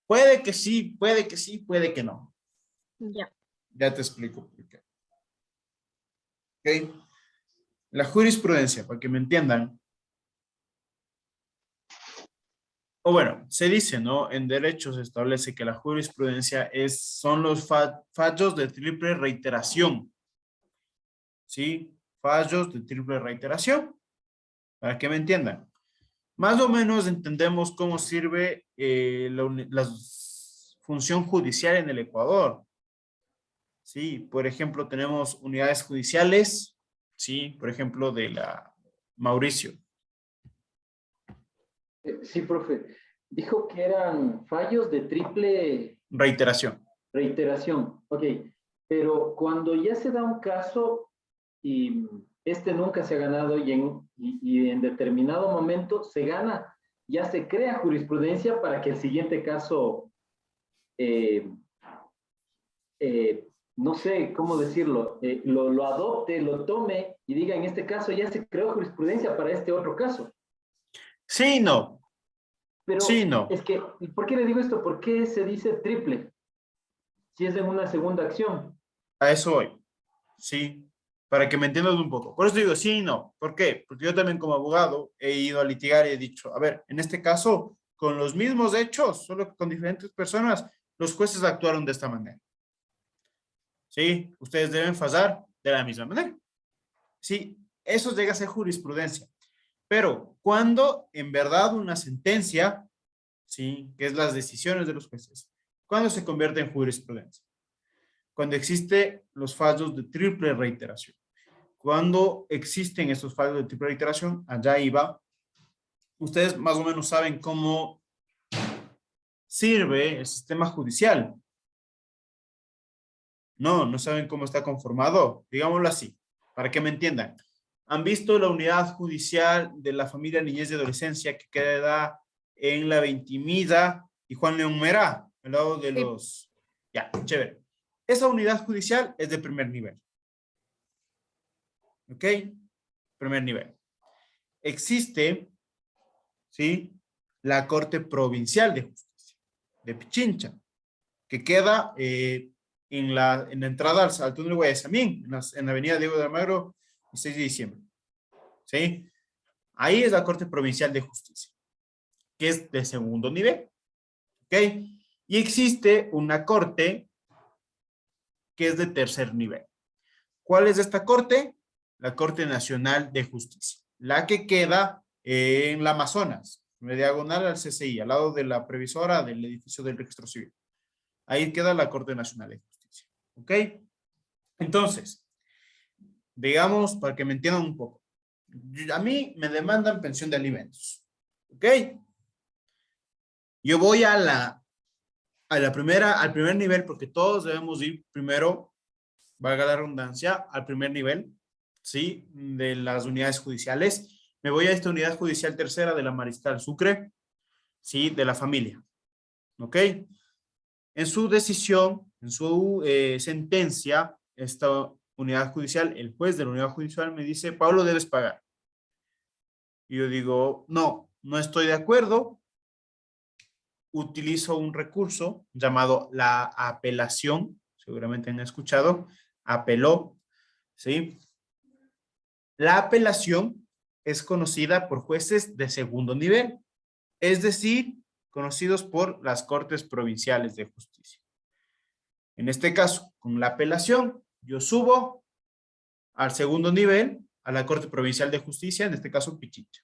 Puede que sí, puede que sí, puede que no. Ya. Ya te explico por qué. Ok. La jurisprudencia, para que me entiendan. O bueno, se dice, ¿no? En derecho se establece que la jurisprudencia son los fallos de triple reiteración. ¿Sí? Fallos de triple reiteración. Para que me entiendan. Más o menos entendemos cómo sirve la función judicial en el Ecuador. Sí, por ejemplo, tenemos unidades judiciales, sí, por ejemplo, de la Mauricio. Sí, profe. Dijo que eran fallos de triple Reiteración. reiteración. Ok, pero cuando ya se da un caso y este nunca se ha ganado y en determinado momento se gana, ya se crea jurisprudencia para que el siguiente caso, no sé cómo decirlo, lo adopte, lo tome y diga, en este caso ya se creó jurisprudencia para este otro caso. Sí, no. Pero sí, no. es que, ¿por qué le digo esto? ¿Por qué se dice triple? Si es en una segunda acción. A eso voy. Sí. Para que me entiendas un poco. Por eso digo sí y no. ¿Por qué? Porque yo también como abogado he ido a litigar y he dicho, a ver, en este caso, con los mismos hechos, solo que con diferentes personas, los jueces actuaron de esta manera. ¿Sí? Ustedes deben fallar de la misma manera. Sí, eso llega a ser jurisprudencia. Pero cuando en verdad una sentencia, ¿sí? Que es las decisiones de los jueces, ¿cuándo se convierte en jurisprudencia? Cuando existen los fallos de triple reiteración. Cuando existen estos fallos de triple reiteración, allá iba. Ustedes más o menos saben cómo sirve el sistema judicial. No saben cómo está conformado. Digámoslo así, para que me entiendan. ¿Han visto la unidad judicial de la familia Niñez y Adolescencia que queda en la Ventimiglia y Juan León Merá, al lado de los... Ya, chévere. Esa unidad judicial es de primer nivel. ¿Ok? Primer nivel. Existe, ¿sí? La Corte Provincial de Justicia. de Pichincha, que queda en la entrada al túnel Guayasamín, en la avenida Diego de Almagro, el 6 de diciembre. ¿Sí? Ahí es la Corte Provincial de Justicia, que es de segundo nivel. ¿Ok? Y existe una corte que es de tercer nivel. ¿Cuál es esta corte? La Corte Nacional de Justicia, la que queda en la Amazonas, en diagonal al CCI, al lado de la previsora del edificio del Registro Civil. Ahí queda la Corte Nacional de Justicia. ¿Ok? Entonces, digamos, para que me entiendan un poco, a mí me demandan pensión de alimentos. ¿Ok? Yo voy al primer nivel, porque todos debemos ir primero, valga la redundancia, al primer nivel, ¿sí? De las unidades judiciales. Me voy a esta unidad judicial tercera de la Mariscal Sucre, ¿sí? De la familia. ¿Ok? En su decisión, en su sentencia, esta unidad judicial, el juez de la unidad judicial me dice, Pablo, debes pagar. Y yo digo, no, no estoy de acuerdo. Utilizo un recurso llamado la apelación, seguramente han escuchado, apeló, ¿sí? La apelación es conocida por jueces de segundo nivel, es decir, conocidos por las Cortes Provinciales de Justicia. En este caso, con la apelación, yo subo al segundo nivel, a la Corte Provincial de Justicia, en este caso Pichincha.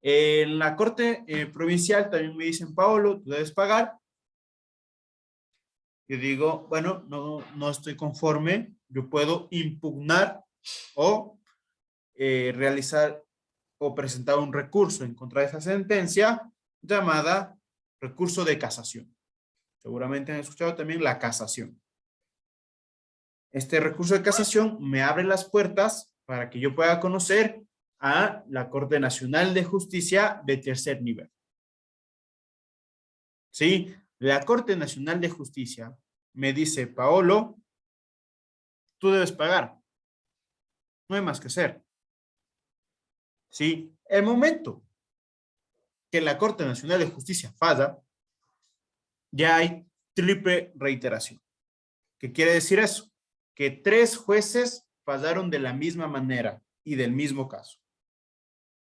En la Corte Provincial también me dicen, Paolo, tú debes pagar. Yo digo, bueno, no estoy conforme, yo puedo impugnar o realizar o presentar un recurso en contra de esa sentencia llamada recurso de casación. Seguramente han escuchado también la casación. Este recurso de casación me abre las puertas para que yo pueda conocer a la Corte Nacional de Justicia de tercer nivel. ¿Sí? La Corte Nacional de Justicia me dice, Paolo, tú debes pagar. No hay más que hacer. ¿Sí? El momento que la Corte Nacional de Justicia falla, ya hay triple reiteración. ¿Qué quiere decir eso? Que 3 jueces fallaron de la misma manera y del mismo caso.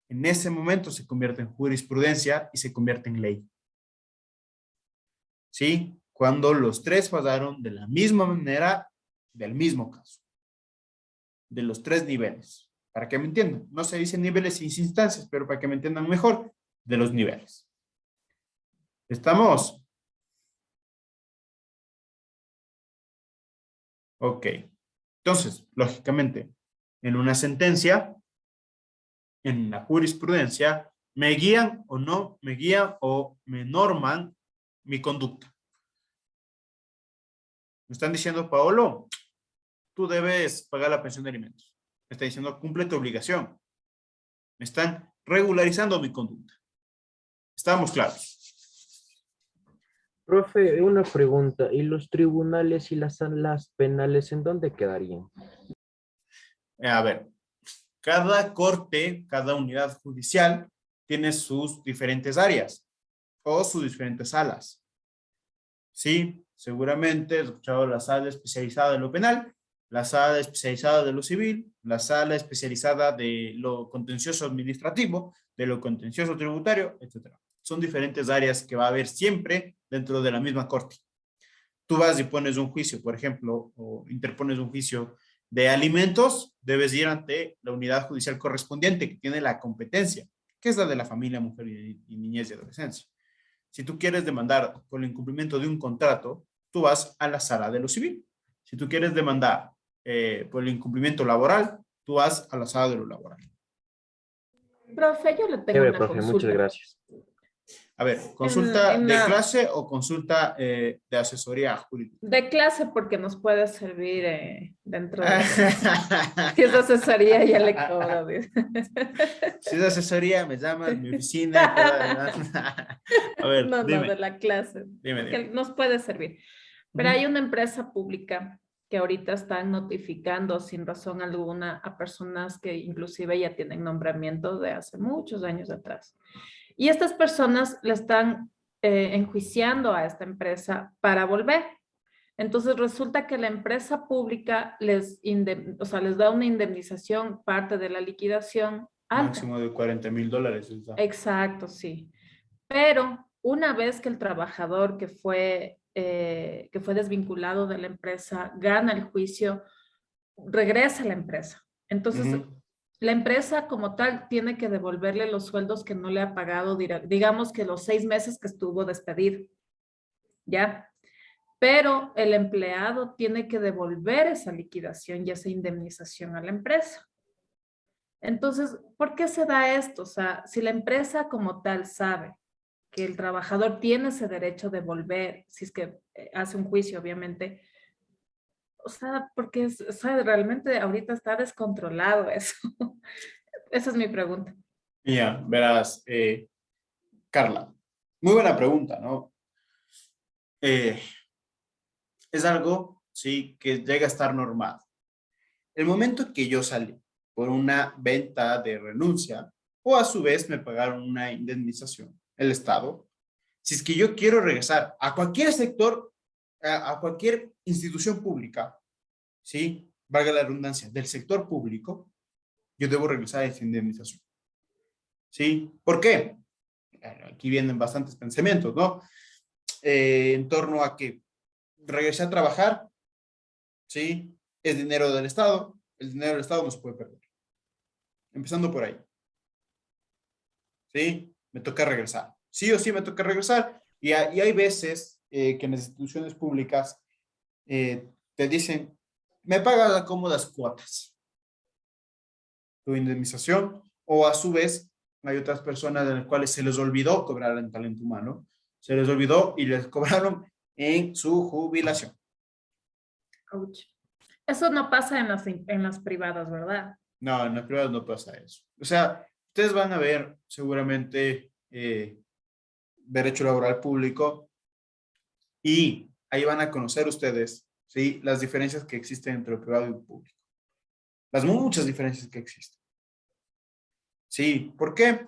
En ese momento se convierte en jurisprudencia y se convierte en ley. ¿Sí? Cuando los 3 fallaron de la misma manera del mismo caso. De los 3 niveles. Para que me entiendan. No se dicen niveles sin instancias, pero para que me entiendan mejor, de los niveles. ¿Estamos? Ok. Entonces, lógicamente, en una sentencia, en la jurisprudencia, me guían o no me guían o me norman mi conducta. Me están diciendo, Paolo, tú debes pagar la pensión de alimentos. Me está diciendo, cumple tu obligación. Me están regularizando mi conducta. ¿Estamos claros? Profe, una pregunta. ¿Y los tribunales y las salas penales en dónde quedarían? A ver, cada corte, cada unidad judicial tiene sus diferentes áreas o sus diferentes salas. Sí, seguramente he escuchado la sala especializada de lo penal, la sala especializada de lo civil, la sala especializada de lo contencioso administrativo, de lo contencioso tributario, etc. Son diferentes áreas que va a haber siempre dentro de la misma corte. Tú vas y pones un juicio, por ejemplo, o interpones un juicio de alimentos, debes ir ante la unidad judicial correspondiente que tiene la competencia, que es la de la familia, mujer y niñez y adolescencia. Si tú quieres demandar por el incumplimiento de un contrato, tú vas a la sala de lo civil. Si tú quieres demandar por el incumplimiento laboral, tú vas a la sala de lo laboral. Profe, yo le tengo Chévere, una profe, consulta. muchas gracias. A ver, ¿consulta En de la- clase o consulta de asesoría jurídica? De clase porque nos puede servir dentro de... Si es asesoría ya le cobro. Dice. Si es asesoría, me llaman, mi oficina. A ver, No, dime. de la clase. Dime. Que nos puede servir. Pero hay una empresa pública que ahorita están notificando sin razón alguna a personas que inclusive ya tienen nombramiento de hace muchos años atrás. Y estas personas le están enjuiciando a esta empresa para volver. Entonces resulta que la empresa pública o sea, les da una indemnización, parte de la liquidación alta. Máximo de $40,000. Exacto, sí. Pero una vez que el trabajador que fue desvinculado de la empresa gana el juicio, regresa a la empresa. Entonces, la empresa como tal tiene que devolverle los sueldos que no le ha pagado, digamos que los 6 meses que estuvo despedido. ¿Ya? Pero el empleado tiene que devolver esa liquidación y esa indemnización a la empresa. Entonces, ¿por qué se da esto? O sea, si la empresa como tal sabe que el trabajador tiene ese derecho de volver, si es que hace un juicio, obviamente, o sea, porque o sea, realmente ahorita está descontrolado eso. Esa es mi pregunta. Ya, verás, Carla, muy buena pregunta, ¿no? Es algo, sí, que llega a estar normado. El momento que yo salí por una venta de renuncia, o a su vez me pagaron una indemnización, el Estado, si es que yo quiero regresar a cualquier sector, a cualquier institución pública, ¿sí? Valga la redundancia, del sector público, yo debo regresar a esa indemnización. ¿Sí? ¿Por qué? Aquí vienen bastantes pensamientos, ¿no? En torno a que regresé a trabajar, ¿sí? Es dinero del Estado, el dinero del Estado no se puede perder. Empezando por ahí. ¿Sí? Me toca regresar. Sí o sí me toca regresar. Y hay veces que en las instituciones públicas te dicen, me pagas a cómodas cuotas tu indemnización, o a su vez hay otras personas en las cuales se les olvidó cobrar en talento humano, se les olvidó y les cobraron en su jubilación. Ouch. Eso no pasa en las privadas, ¿verdad? No, en las privadas no pasa eso. O sea, ustedes van a ver seguramente derecho laboral público y ahí van a conocer ustedes, ¿sí? Las diferencias que existen entre el privado y el público. Las muchas diferencias que existen. Sí, ¿por qué?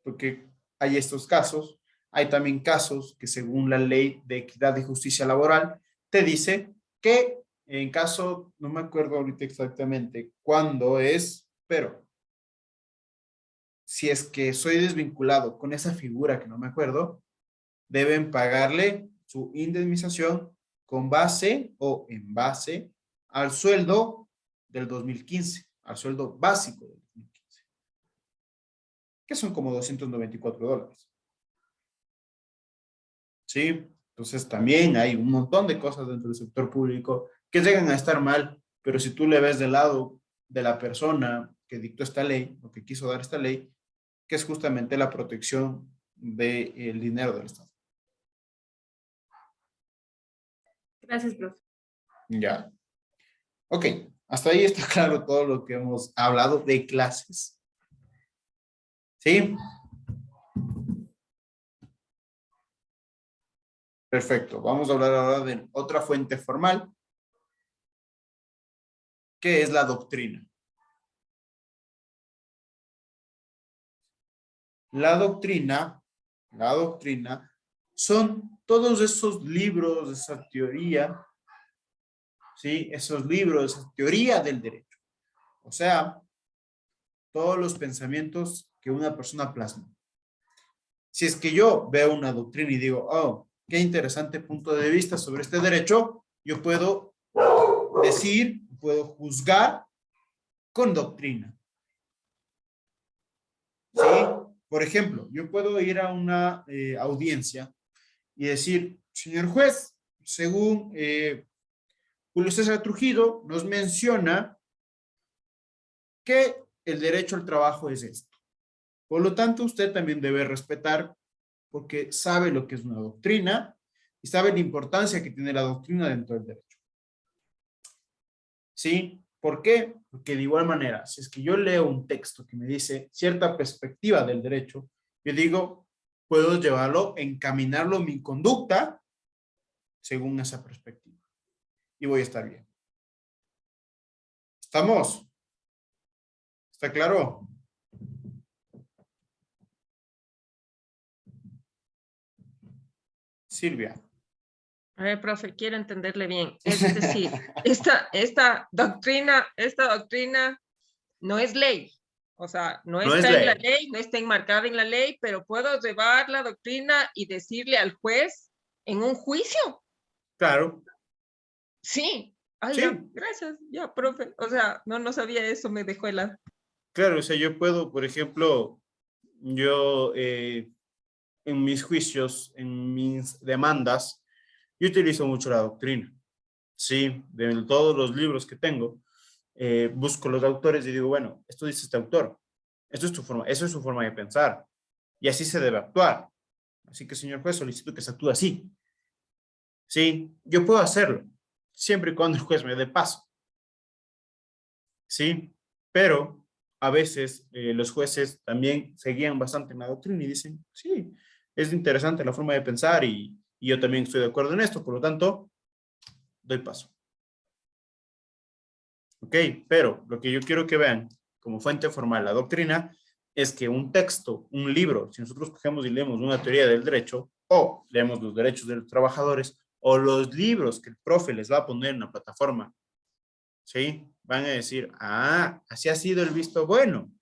Porque hay estos casos. Hay también casos que según la ley de equidad y justicia laboral te dice que en caso, no me acuerdo ahorita exactamente cuándo es, pero si es que soy desvinculado con esa figura que no me acuerdo, deben pagarle su indemnización con base o en base al sueldo del 2015, al sueldo básico del 2015, que son como $294. ¿Sí? Entonces también hay un montón de cosas dentro del sector público que llegan a estar mal, pero si tú le ves del lado de la persona que dictó esta ley, o que quiso dar esta ley, que es justamente la protección del dinero del Estado. Gracias, profe. Ya. Ok, hasta ahí está claro todo lo que hemos hablado de clases. ¿Sí? Perfecto. Vamos a hablar ahora de otra fuente formal, que es la doctrina. La doctrina son todos esos libros, esa teoría, ¿sí? Esos libros, esa teoría del derecho. O sea, todos los pensamientos que una persona plasma. Si es que yo veo una doctrina y digo, oh, qué interesante punto de vista sobre este derecho, yo puedo decir, puedo juzgar con doctrina. ¿Sí? Por ejemplo, yo puedo ir a una audiencia y decir, señor juez, según Julio César Trujillo nos menciona que el derecho al trabajo es esto. Por lo tanto, usted también debe respetar porque sabe lo que es una doctrina y sabe la importancia que tiene la doctrina dentro del derecho. ¿Sí? ¿Por qué? Porque de igual manera, si es que yo leo un texto que me dice cierta perspectiva del derecho, yo digo, puedo llevarlo, encaminarlo mi conducta según esa perspectiva. Y voy a estar bien. ¿Estamos? ¿Está? ¿Está claro? Silvia. A ver, profe, quiero entenderle bien. Es decir, esta doctrina no es ley. O sea, no No es está en la ley. ley, no está enmarcada en la ley, pero puedo llevar la doctrina y decirle al juez en un juicio. Claro. Sí. Ay, Sí. ya, gracias. Ya, profe. O sea, no sabía eso, me dejó helada. Claro, o sea, yo puedo, por ejemplo, yo en mis juicios, en mis demandas, yo utilizo mucho la doctrina. Sí, de todos los libros que tengo, busco los autores y digo, bueno, esto dice este autor, esto es tu forma, eso es su forma de pensar, y así se debe actuar. Así que, señor juez, solicito que se actúe así. Sí, yo puedo hacerlo, siempre y cuando el juez me dé paso. Sí, pero a veces los jueces también se guían bastante en la doctrina y dicen, sí, es interesante la forma de pensar y yo también estoy de acuerdo en esto, por lo tanto, doy paso. Ok, pero lo que yo quiero que vean como fuente formal la doctrina es que un texto, un libro, si nosotros cogemos y leemos una teoría del derecho o leemos los derechos de los trabajadores o los libros que el profe les va a poner en la plataforma, ¿sí? Van a decir, ah, así ha sido el visto bueno.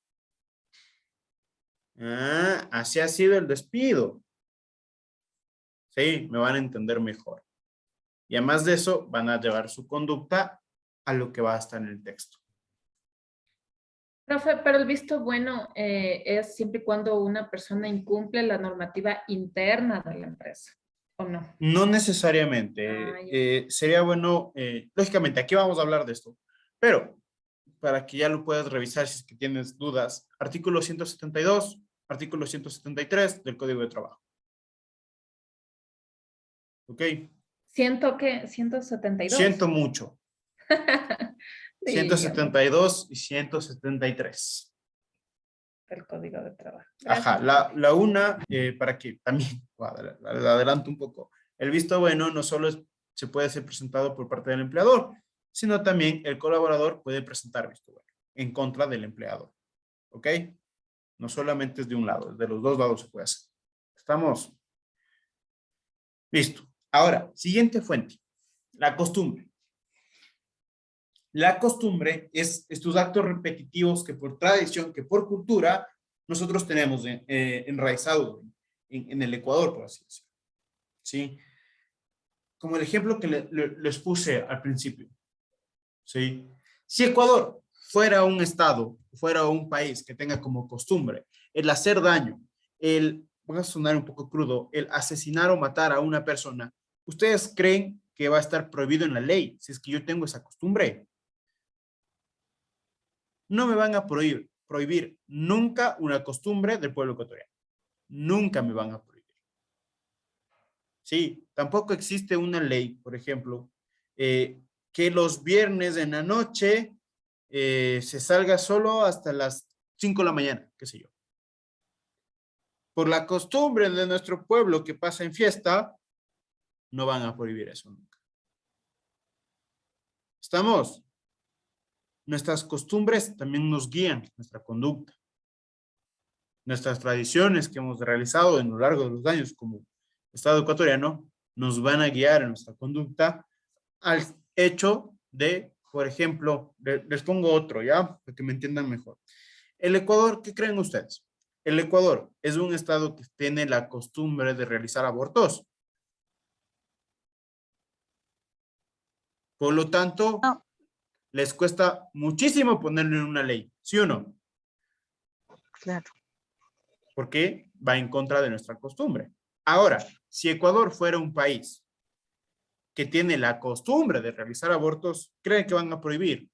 Ah, así ha sido el despido. Sí, me van a entender mejor. Y además de eso, van a llevar su conducta a lo que va a estar en el texto. Profe, pero el visto bueno es siempre y cuando una persona incumple la normativa interna de la empresa, ¿o no? No necesariamente. Sería bueno, lógicamente, aquí vamos a hablar de esto, pero para que ya lo puedas revisar si es que tienes dudas, artículo 172, artículo 173 del Código de Trabajo. ¿Ok? Siento que 172. Siento mucho. Dígame. 172 y 173. El Código de Trabajo. Ajá, la una, para que también, adelanto un poco, el visto bueno no solo se puede ser presentado por parte del empleador, sino también el colaborador puede presentar visto bueno en contra del empleador. ¿Ok? No solamente es de un lado, es de los dos lados se puede hacer. ¿Estamos? Listo. Ahora, siguiente fuente, la costumbre. La costumbre es estos actos repetitivos que por tradición, que por cultura, nosotros tenemos enraizado en el Ecuador, por así decirlo. ¿Sí? Como el ejemplo que les puse al principio. ¿Sí? Si Ecuador fuera un estado, fuera un país que tenga como costumbre el hacer daño, voy a sonar un poco crudo, el asesinar o matar a una persona, ¿ustedes creen que va a estar prohibido en la ley si es que yo tengo esa costumbre? No me van a prohibir nunca una costumbre del pueblo ecuatoriano. Nunca me van a prohibir. Sí, tampoco existe una ley, por ejemplo, que los viernes en la noche se salga solo hasta las 5 de la mañana, qué sé yo. Por la costumbre de nuestro pueblo que pasa en fiesta, no van a prohibir eso nunca. ¿Estamos? Nuestras costumbres también nos guían nuestra conducta. Nuestras tradiciones que hemos realizado en lo largo de los años como Estado ecuatoriano nos van a guiar en nuestra conducta al hecho de, por ejemplo, les pongo otro, ¿ya? Para que me entiendan mejor. El Ecuador, ¿qué creen ustedes? El Ecuador es un estado que tiene la costumbre de realizar abortos. Por lo tanto, les cuesta muchísimo ponerlo en una ley, ¿sí o no? Claro. Porque va en contra de nuestra costumbre. Ahora, si Ecuador fuera un país que tiene la costumbre de realizar abortos, ¿creen que van a prohibir?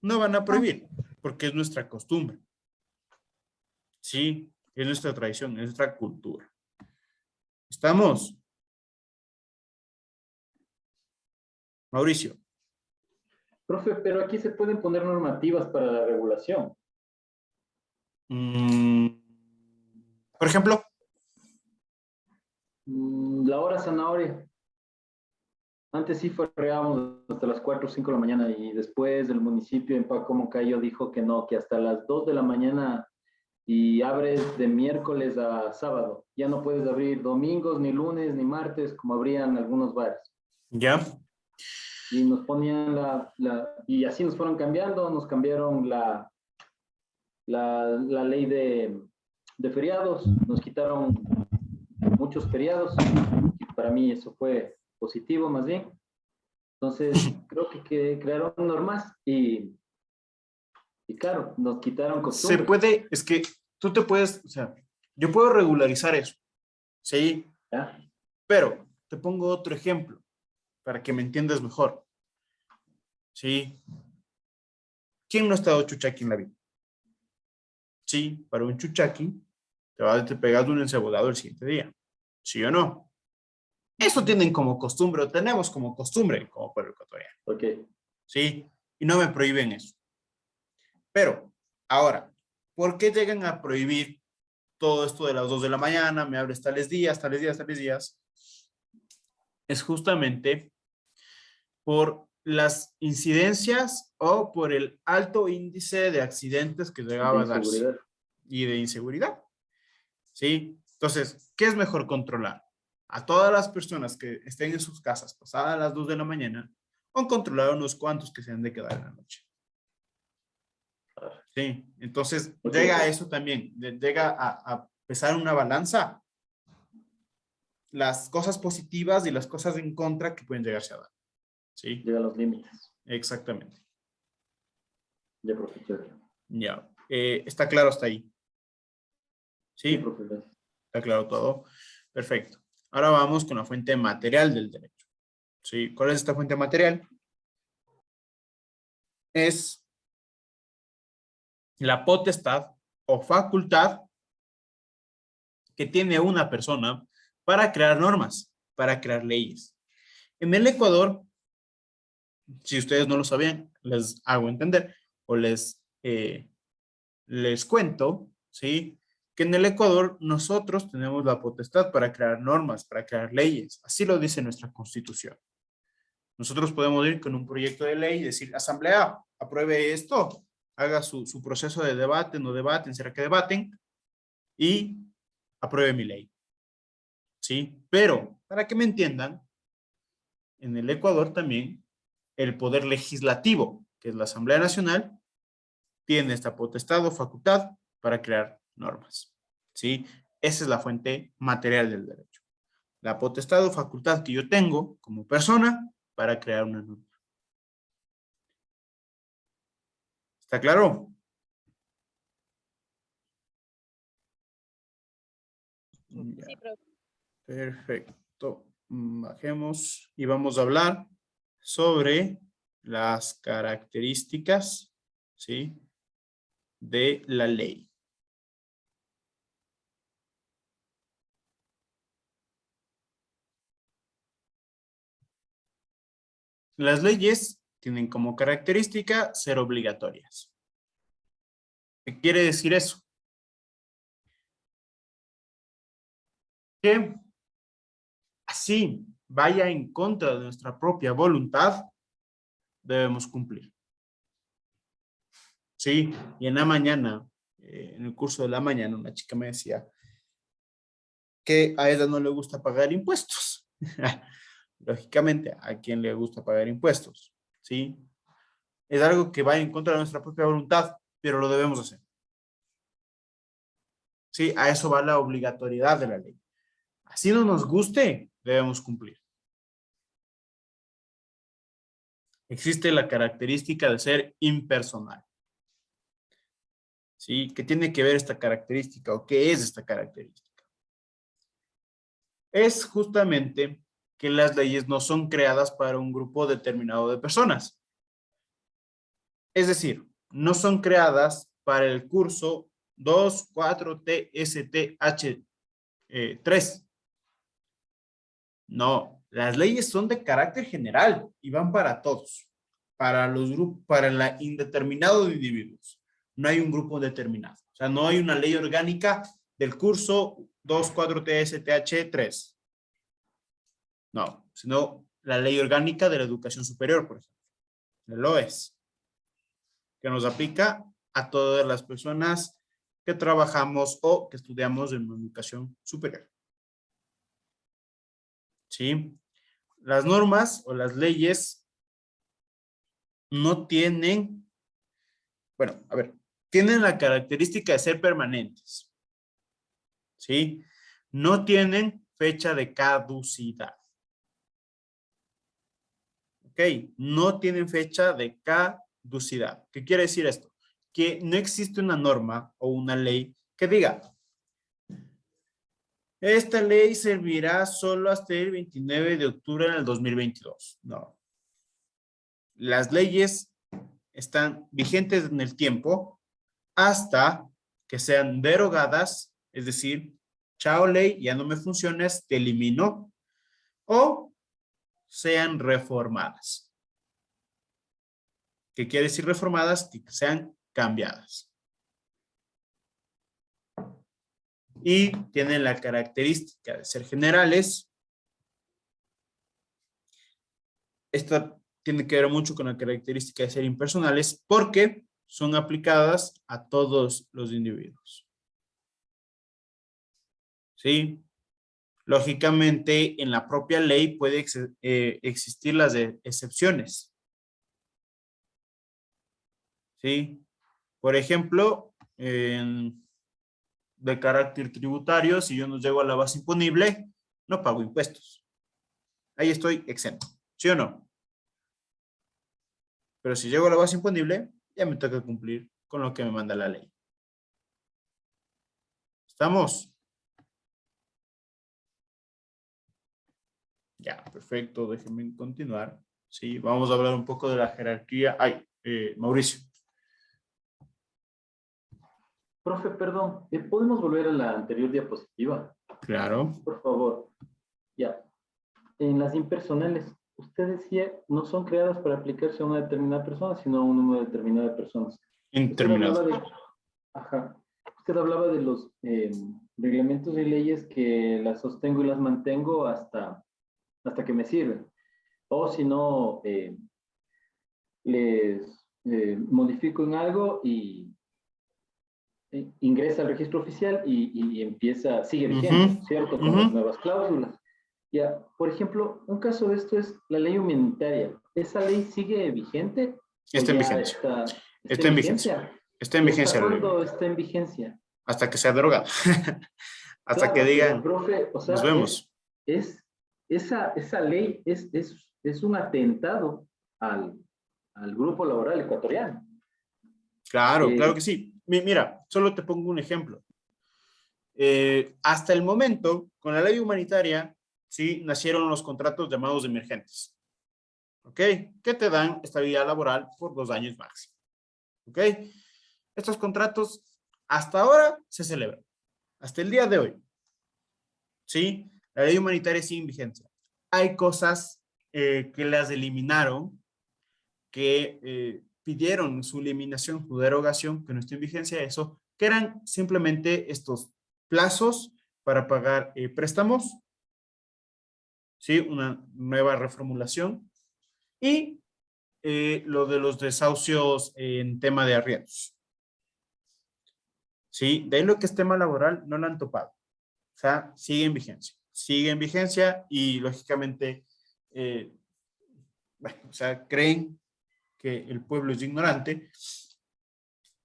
No van a prohibir, porque es nuestra costumbre. Sí, es nuestra tradición, es nuestra cultura. ¿Estamos? Mauricio. Profe, pero aquí se pueden poner normativas para la regulación. Por ejemplo. La hora zanahoria. Antes sí farreábamos hasta las 4 o 5 de la mañana y después el municipio en Paco Moncayo dijo que no, que hasta las 2 de la mañana y abres de miércoles a sábado. Ya no puedes abrir domingos, ni lunes, ni martes, como abrían algunos bares. Ya. Y nos ponían y así nos fueron cambiando, nos cambiaron la ley de feriados, nos quitaron muchos feriados, y para mí eso fue positivo más bien. Entonces, creo que crearon normas y claro, nos quitaron costumbres. Se puede, es que tú te puedes, o sea, yo puedo regularizar eso, ¿sí? ¿Ya? Pero te pongo otro ejemplo para que me entiendas mejor, ¿sí? ¿Quién no ha estado chuchaqui en la vida? Sí, para un chuchaqui te pegas un encebodado el siguiente día, ¿sí o no? Eso tienen como costumbre, o tenemos como costumbre, como pueblo ecuatoriano. Ok. Sí, y no me prohíben eso. Pero, ahora, ¿por qué llegan a prohibir todo esto de las 2 de la mañana? Me abres tales días, tales días, tales días. Es justamente por las incidencias o por el alto índice de accidentes que llegaba a darse. Y de inseguridad. ¿Sí? Entonces, ¿qué es mejor controlar? ¿A todas las personas que estén en sus casas pasadas las 2 de la mañana o controlar a unos cuantos que se han de quedar en la noche? Sí, entonces llega a eso también, llega a pesar una balanza las cosas positivas y las cosas en contra que pueden llegarse a dar. ¿Sí? Llega a los límites. Exactamente. Ya, profesor. Ya, ¿está claro hasta ahí? ¿Sí? Sí, profesor. ¿Está claro todo? Perfecto. Ahora vamos con la fuente material del derecho. ¿Sí? ¿Cuál es esta fuente material? Es la potestad o facultad que tiene una persona para crear normas, para crear leyes. En el Ecuador, si ustedes no lo sabían, les hago entender o les cuento, ¿sí? Que en el Ecuador nosotros tenemos la potestad para crear normas, para crear leyes. Así lo dice nuestra Constitución. Nosotros podemos ir con un proyecto de ley y decir, asamblea, apruebe esto, haga su proceso de debate, no debaten, será que debaten, y apruebe mi ley. ¿Sí? Pero, para que me entiendan, en el Ecuador también el poder legislativo, que es la Asamblea Nacional, tiene esta potestad o facultad para crear normas. ¿Sí? Esa es la fuente material del derecho. La potestad o facultad que yo tengo como persona para crear una norma. ¿Está claro? Sí, profe. Perfecto. Bajemos y vamos a hablar sobre las características, ¿sí?, de la ley. Las leyes tienen como característica ser obligatorias. ¿Qué quiere decir eso? Que así vaya en contra de nuestra propia voluntad, debemos cumplir. Sí, y en la mañana, en el curso de la mañana, una chica me decía que a ella no le gusta pagar impuestos. Lógicamente, ¿a quién le gusta pagar impuestos? ¿Sí? Es algo que va en contra de nuestra propia voluntad, pero lo debemos hacer. ¿Sí? A eso va la obligatoriedad de la ley. Así no nos guste, debemos cumplir. Existe la característica de ser impersonal. ¿Sí? ¿Qué tiene que ver esta característica o qué es esta característica? Es justamente que las leyes no son creadas para un grupo determinado de personas. Es decir, no son creadas para el curso 24TSTH3. No, las leyes son de carácter general y van para todos, para los grupos, para el indeterminado de individuos. No hay un grupo determinado. O sea, no hay una ley orgánica del curso 24TSTH3. No, sino la ley orgánica de la educación superior, por ejemplo. El OES, que nos aplica a todas las personas que trabajamos o que estudiamos en educación superior. ¿Sí? Las normas o las leyes no tienen, bueno, a ver, tienen la característica de ser permanentes. ¿Sí? No tienen fecha de caducidad. ¿Ok? No tienen fecha de caducidad. ¿Qué quiere decir esto? Que no existe una norma o una ley que diga, esta ley servirá solo hasta el 29 de octubre del 2022. No. Las leyes están vigentes en el tiempo hasta que sean derogadas, es decir, chao ley, ya no me funcionas, te elimino, o sean reformadas. ¿Qué quiere decir reformadas? Que sean cambiadas. Y tienen la característica de ser generales. Esta tiene que ver mucho con la característica de ser impersonales porque son aplicadas a todos los individuos. ¿Sí? Lógicamente, en la propia ley puede existir las excepciones. ¿Sí? Por ejemplo, de carácter tributario, si yo no llego a la base imponible, no pago impuestos. Ahí estoy exento. ¿Sí o no? Pero si llego a la base imponible, ya me toca cumplir con lo que me manda la ley. ¿Estamos? Ya, perfecto. Déjenme continuar. Sí, vamos a hablar un poco de la jerarquía. Ay, Mauricio. Profe, perdón, ¿podemos volver a la anterior diapositiva? Claro. Por favor. Ya. En las impersonales, usted decía, no son creadas para aplicarse a una determinada persona, sino a un número determinado de personas. Indeterminado. Usted hablaba de los reglamentos y leyes que las sostengo y las mantengo hasta que me sirven. O si no, les modifico en algo y ingresa al registro oficial y empieza, sigue vigente, ¿cierto? Con las nuevas cláusulas. Ya, por ejemplo, un caso de esto es la ley humanitaria. ¿Esa ley sigue vigente? Está en vigencia. Está en vigencia. Está en vigencia. ¿Hasta cuándo está en vigencia? Hasta que sea derogada. Hasta claro, que digan, profe, o sea, nos vemos. Esa ley es un atentado al grupo laboral ecuatoriano. Claro, claro que sí. Mira, solo te pongo un ejemplo. Hasta el momento, con la ley humanitaria, sí, nacieron los contratos llamados emergentes. ¿Ok? Que te dan estabilidad laboral por 2 años máximo. ¿Ok? Estos contratos hasta ahora se celebran. Hasta el día de hoy. ¿Sí? La ley humanitaria sigue en vigencia. Hay cosas que las eliminaron, que pidieron su eliminación, su derogación, que no está en vigencia eso, que eran simplemente estos plazos para pagar préstamos, ¿sí? Una nueva reformulación, y lo de los desahucios en tema de arriendos. ¿Sí? De ahí lo que es tema laboral no lo han topado. O sea, sigue en vigencia. Sigue en vigencia y lógicamente, bueno, o sea, creen que el pueblo es ignorante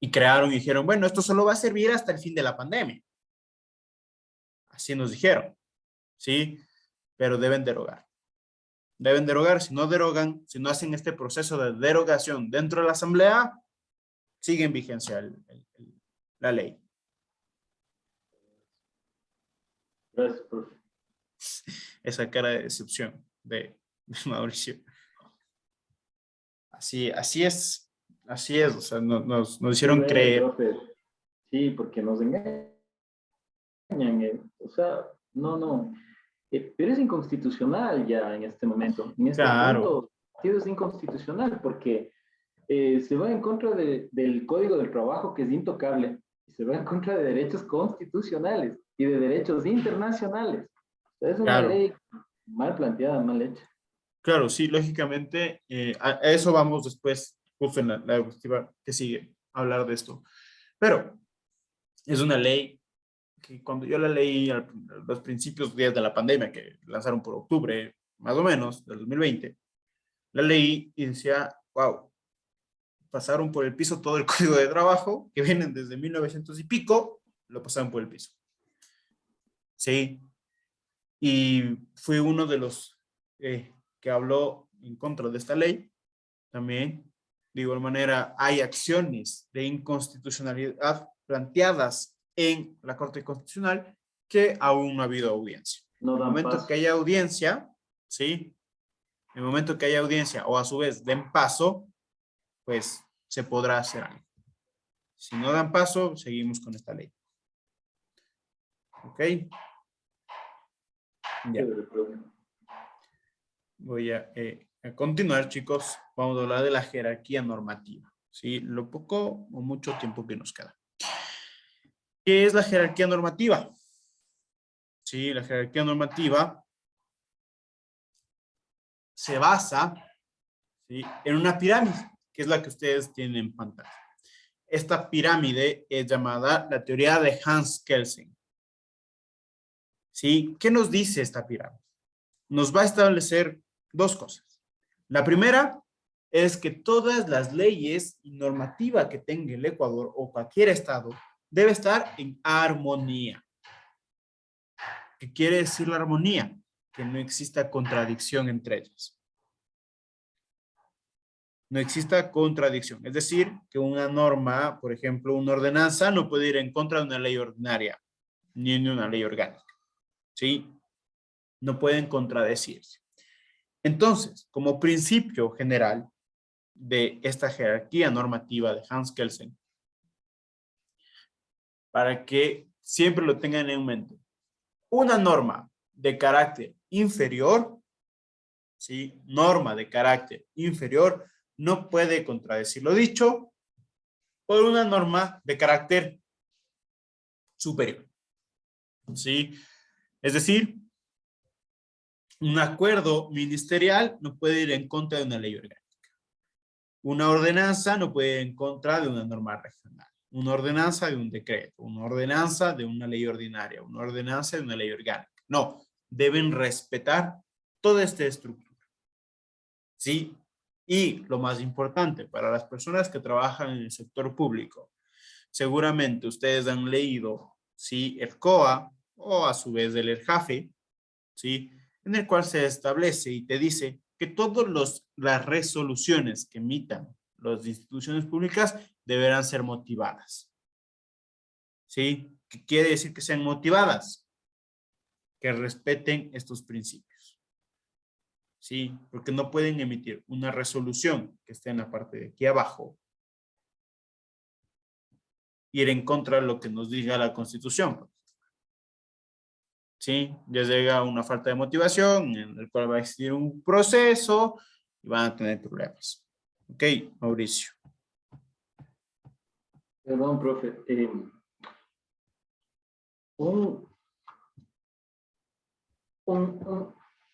y crearon y dijeron, bueno, esto solo va a servir hasta el fin de la pandemia. Así nos dijeron, ¿sí? Pero deben derogar. Deben derogar. Si no derogan, si no hacen este proceso de derogación dentro de la asamblea, sigue en vigencia la ley. Gracias, profe. Esa cara de decepción de Mauricio. Así es, o sea, nos hicieron Sí, creer. Profe. Sí, porque nos engañan. O sea, no. Pero es inconstitucional ya en este momento. En este punto, es inconstitucional porque se va en contra del Código del Trabajo, que es intocable, y se va en contra de derechos constitucionales y de derechos internacionales. Es una ley mal planteada, mal hecha. Claro, sí, lógicamente, a eso vamos después, justo en la diapositiva que sigue, a hablar de esto. Pero, Es una ley que cuando yo la leí a los principios días de la pandemia, que lanzaron por octubre, más o menos, del 2020, la leí y decía, wow, pasaron por el piso todo el código de trabajo, que vienen desde 1900 y pico, lo pasaron por el piso. Sí. Y fui uno de los que habló en contra de esta ley. También, de igual manera, hay acciones de inconstitucionalidad planteadas en la Corte Constitucional que aún no ha habido audiencia. No En el dan momento paso. que haya audiencia, ¿sí? En el momento que haya audiencia o a su vez den paso, pues se podrá hacer algo. Si no dan paso, seguimos con esta ley. ¿Ok? Ya. Voy a continuar, chicos. Vamos a hablar de la jerarquía normativa. ¿Sí? Lo poco o mucho tiempo que nos queda. ¿Qué es la jerarquía normativa? Sí, la jerarquía normativa se basa, ¿sí?, en una pirámide, que es la que ustedes tienen en pantalla. Esta pirámide es llamada la teoría de Hans Kelsen. ¿Sí? ¿Qué nos dice esta pirámide? Nos va a establecer dos cosas. La primera es que todas las leyes y normativa que tenga el Ecuador o cualquier estado debe estar en armonía. ¿Qué quiere decir la armonía? Que no exista contradicción entre ellas. No exista contradicción. Es decir, que una norma, por ejemplo, una ordenanza, no puede ir en contra de una ley ordinaria, ni de una ley orgánica. ¿Sí? No pueden contradecirse. Entonces, como principio general de esta jerarquía normativa de Hans Kelsen, para que siempre lo tengan en mente, una norma de carácter inferior, ¿sí?, norma de carácter inferior, no puede contradecir lo dicho por una norma de carácter superior. ¿Sí? Es decir, un acuerdo ministerial no puede ir en contra de una ley orgánica. Una ordenanza no puede ir en contra de una norma regional. Una ordenanza de un decreto, una ordenanza de una ley ordinaria, una ordenanza de una ley orgánica. No, deben respetar toda esta estructura. ¿Sí? Y lo más importante, para las personas que trabajan en el sector público, seguramente ustedes han leído, ¿sí?, el COA o a su vez el ERJAFE, ¿sí?, en el cual se establece y te dice que todas las resoluciones que emitan las instituciones públicas deberán ser motivadas. ¿Sí? ¿Qué quiere decir que sean motivadas? Que respeten estos principios. ¿Sí? Porque no pueden emitir una resolución que esté en la parte de aquí abajo, ir en contra de lo que nos diga la Constitución. ¿Sí? Ya llega una falta de motivación en el cual va a existir un proceso y van a tener problemas. Ok, Mauricio. Perdón, profe. Un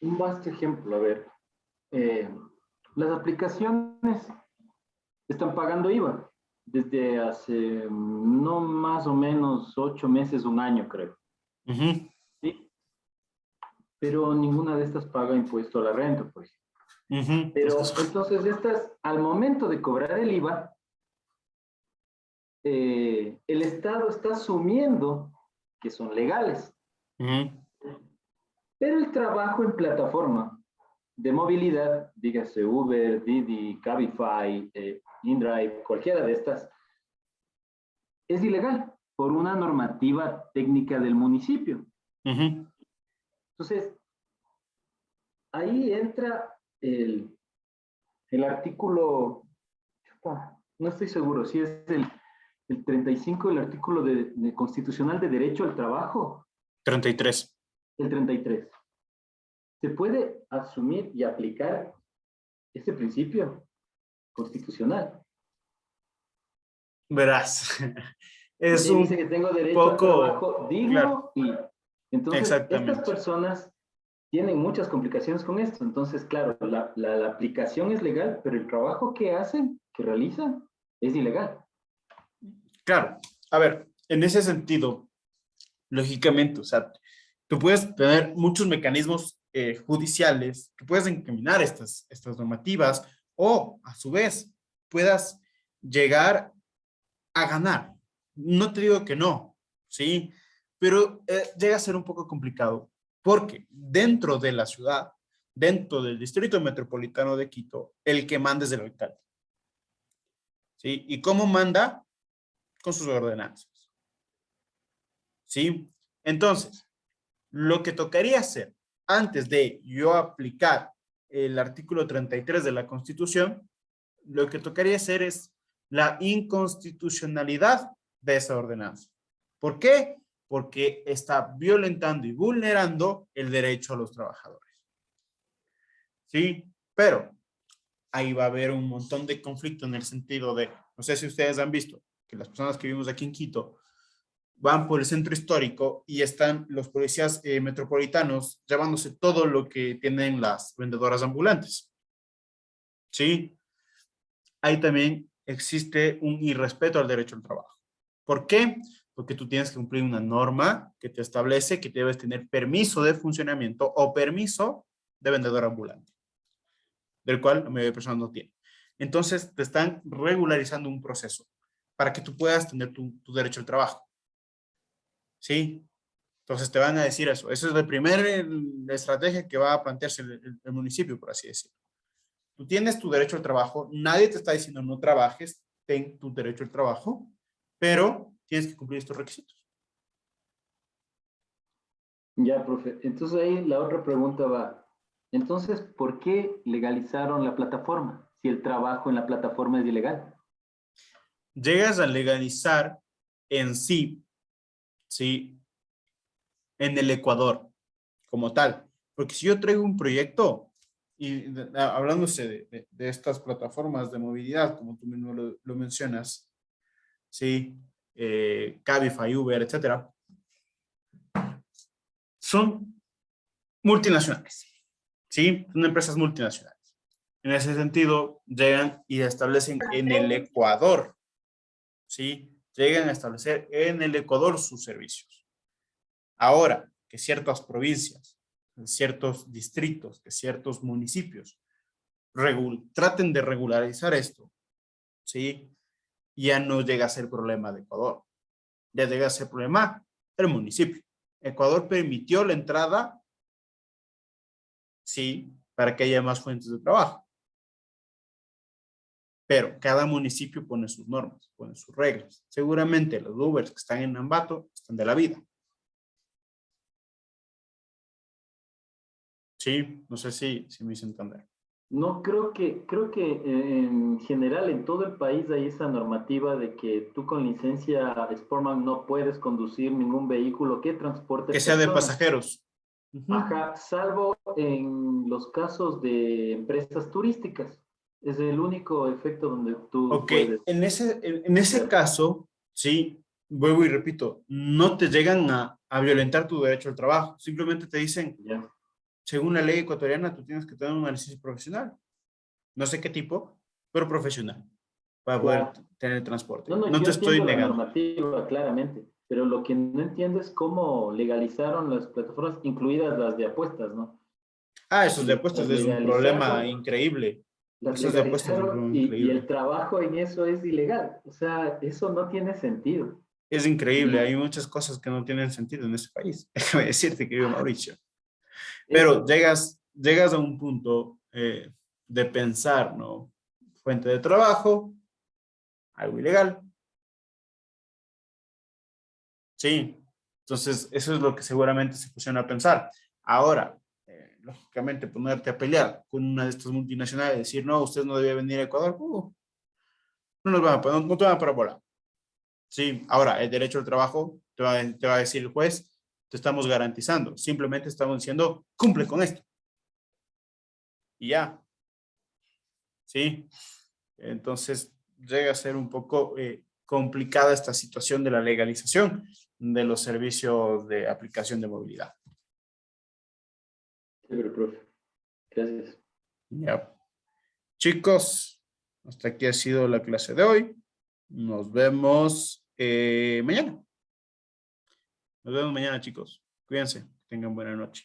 vasto ejemplo, a ver. Las aplicaciones están pagando IVA desde hace no más o menos 8 meses, un año, creo. Uh-huh. Sí. Pero ninguna de estas paga impuesto a la renta, pues. Uh-huh. Pero entonces estas, al momento de cobrar el IVA, el Estado está asumiendo que son legales. Uh-huh. Pero el trabajo en plataforma de movilidad, dígase Uber, Didi, Cabify, InDrive, cualquiera de estas, es ilegal por una normativa técnica del municipio. Uh-huh. Entonces, ahí entra el artículo, no estoy seguro si es el 35 del artículo de constitucional de derecho al trabajo. 33. El 33. ¿Se puede asumir y aplicar ese principio constitucional? Verás, es Porque un dice que tengo derecho poco, a trabajo digno, claro. y entonces Exactamente. estas personas tienen muchas complicaciones con esto. Entonces, claro, la aplicación es legal, pero el trabajo que hacen, que realizan, es ilegal. Claro. A ver, en ese sentido, lógicamente, o sea, tú puedes tener muchos mecanismos judiciales que puedes encaminar estas normativas o, a su vez, puedas llegar a ganar. No te digo que no, ¿sí? Pero llega a ser un poco complicado porque dentro de la ciudad, dentro del distrito metropolitano de Quito, el que manda es el alcalde. ¿Sí? ¿Y cómo manda? Con sus ordenanzas. ¿Sí? Entonces, lo que tocaría hacer antes de yo aplicar el artículo 33 de la Constitución, lo que tocaría hacer es la inconstitucionalidad de esa ordenanza. ¿Por qué? Porque está violentando y vulnerando el derecho a los trabajadores. ¿Sí? Pero ahí va a haber un montón de conflicto en el sentido de, no sé si ustedes han visto, que las personas que vivimos aquí en Quito van por el centro histórico y están los policías metropolitanos llevándose todo lo que tienen las vendedoras ambulantes. ¿Sí? Ahí también existe un irrespeto al derecho al trabajo. ¿Por qué? Porque tú tienes que cumplir una norma que te establece que debes tener permiso de funcionamiento o permiso de vendedor ambulante, del cual la mayoría de personas no tienen. Entonces, te están regularizando un proceso para que tú puedas tener tu derecho al trabajo. ¿Sí? Entonces, te van a decir eso. Esa es la primera estrategia que va a plantearse el municipio, por así decirlo. Tú tienes tu derecho al trabajo, nadie te está diciendo no trabajes, ten tu derecho al trabajo, pero tienes que cumplir estos requisitos. Ya, profe. Entonces ahí la otra pregunta va. Entonces, ¿por qué legalizaron la plataforma si el trabajo en la plataforma es ilegal? Llegas a legalizar en sí, ¿sí? En el Ecuador, como tal. Porque si yo traigo un proyecto, y hablándose de estas plataformas de movilidad, como tú mismo lo mencionas, ¿sí? Cabify, Uber, etcétera, son multinacionales, ¿sí? Son empresas multinacionales. En ese sentido, llegan y establecen en el Ecuador, ¿sí? Llegan a establecer en el Ecuador sus servicios. Ahora, que ciertas provincias, ciertos distritos, que ciertos municipios traten de regularizar esto, ¿sí? Ya no llega a ser problema de Ecuador, ya llega a ser problema del municipio. Ecuador permitió la entrada, sí, para que haya más fuentes de trabajo. Pero cada municipio pone sus normas, pone sus reglas. Seguramente los Ubers que están en Ambato están de la vida. Sí, no sé si me hice entender. No, creo que en general en todo el país hay esa normativa de que tú con licencia Sportman no puedes conducir ningún vehículo que transporte Que sea de personas. pasajeros. Ajá, salvo en los casos de empresas turísticas. Es el único efecto donde tú Ok, puedes. en ese caso, sí, vuelvo y repito, no te llegan a violentar tu derecho al trabajo. Simplemente te dicen, según la ley ecuatoriana, tú tienes que tener una licencia profesional. No sé qué tipo, pero profesional, para poder tener transporte. No, No yo te estoy entiendo la negando. normativa claramente, pero lo que no entiendo es cómo legalizaron las plataformas, incluidas las de apuestas, ¿no? Ah, esos de Las apuestas es un problema legalizaron, increíble. las Esos de apuestas es un legalizaron problema y el increíble. trabajo en eso es ilegal. O sea, eso no tiene sentido. Es increíble, hay muchas cosas que no tienen sentido en este país. Déjame decirte, querido Mauricio. Pero llegas a un punto de pensar, ¿no? Fuente de trabajo, algo ilegal. Sí, entonces eso es lo que seguramente se pusieron a pensar. Ahora, lógicamente, ponerte a pelear con una de estas multinacionales y decir, no, usted no debe venir a Ecuador, no nos van a, no te van a parar bola. Sí, ahora, el derecho al trabajo, te va a decir el juez, te estamos garantizando. Simplemente estamos diciendo, cumple con esto. Y ya. Sí. Entonces, llega a ser un poco complicada esta situación de la legalización de los servicios de aplicación de movilidad. Chévere, profe. Gracias. Ya. Chicos, hasta aquí ha sido la clase de hoy. Nos vemos mañana. Nos vemos mañana, chicos. Cuídense. Tengan buena noche.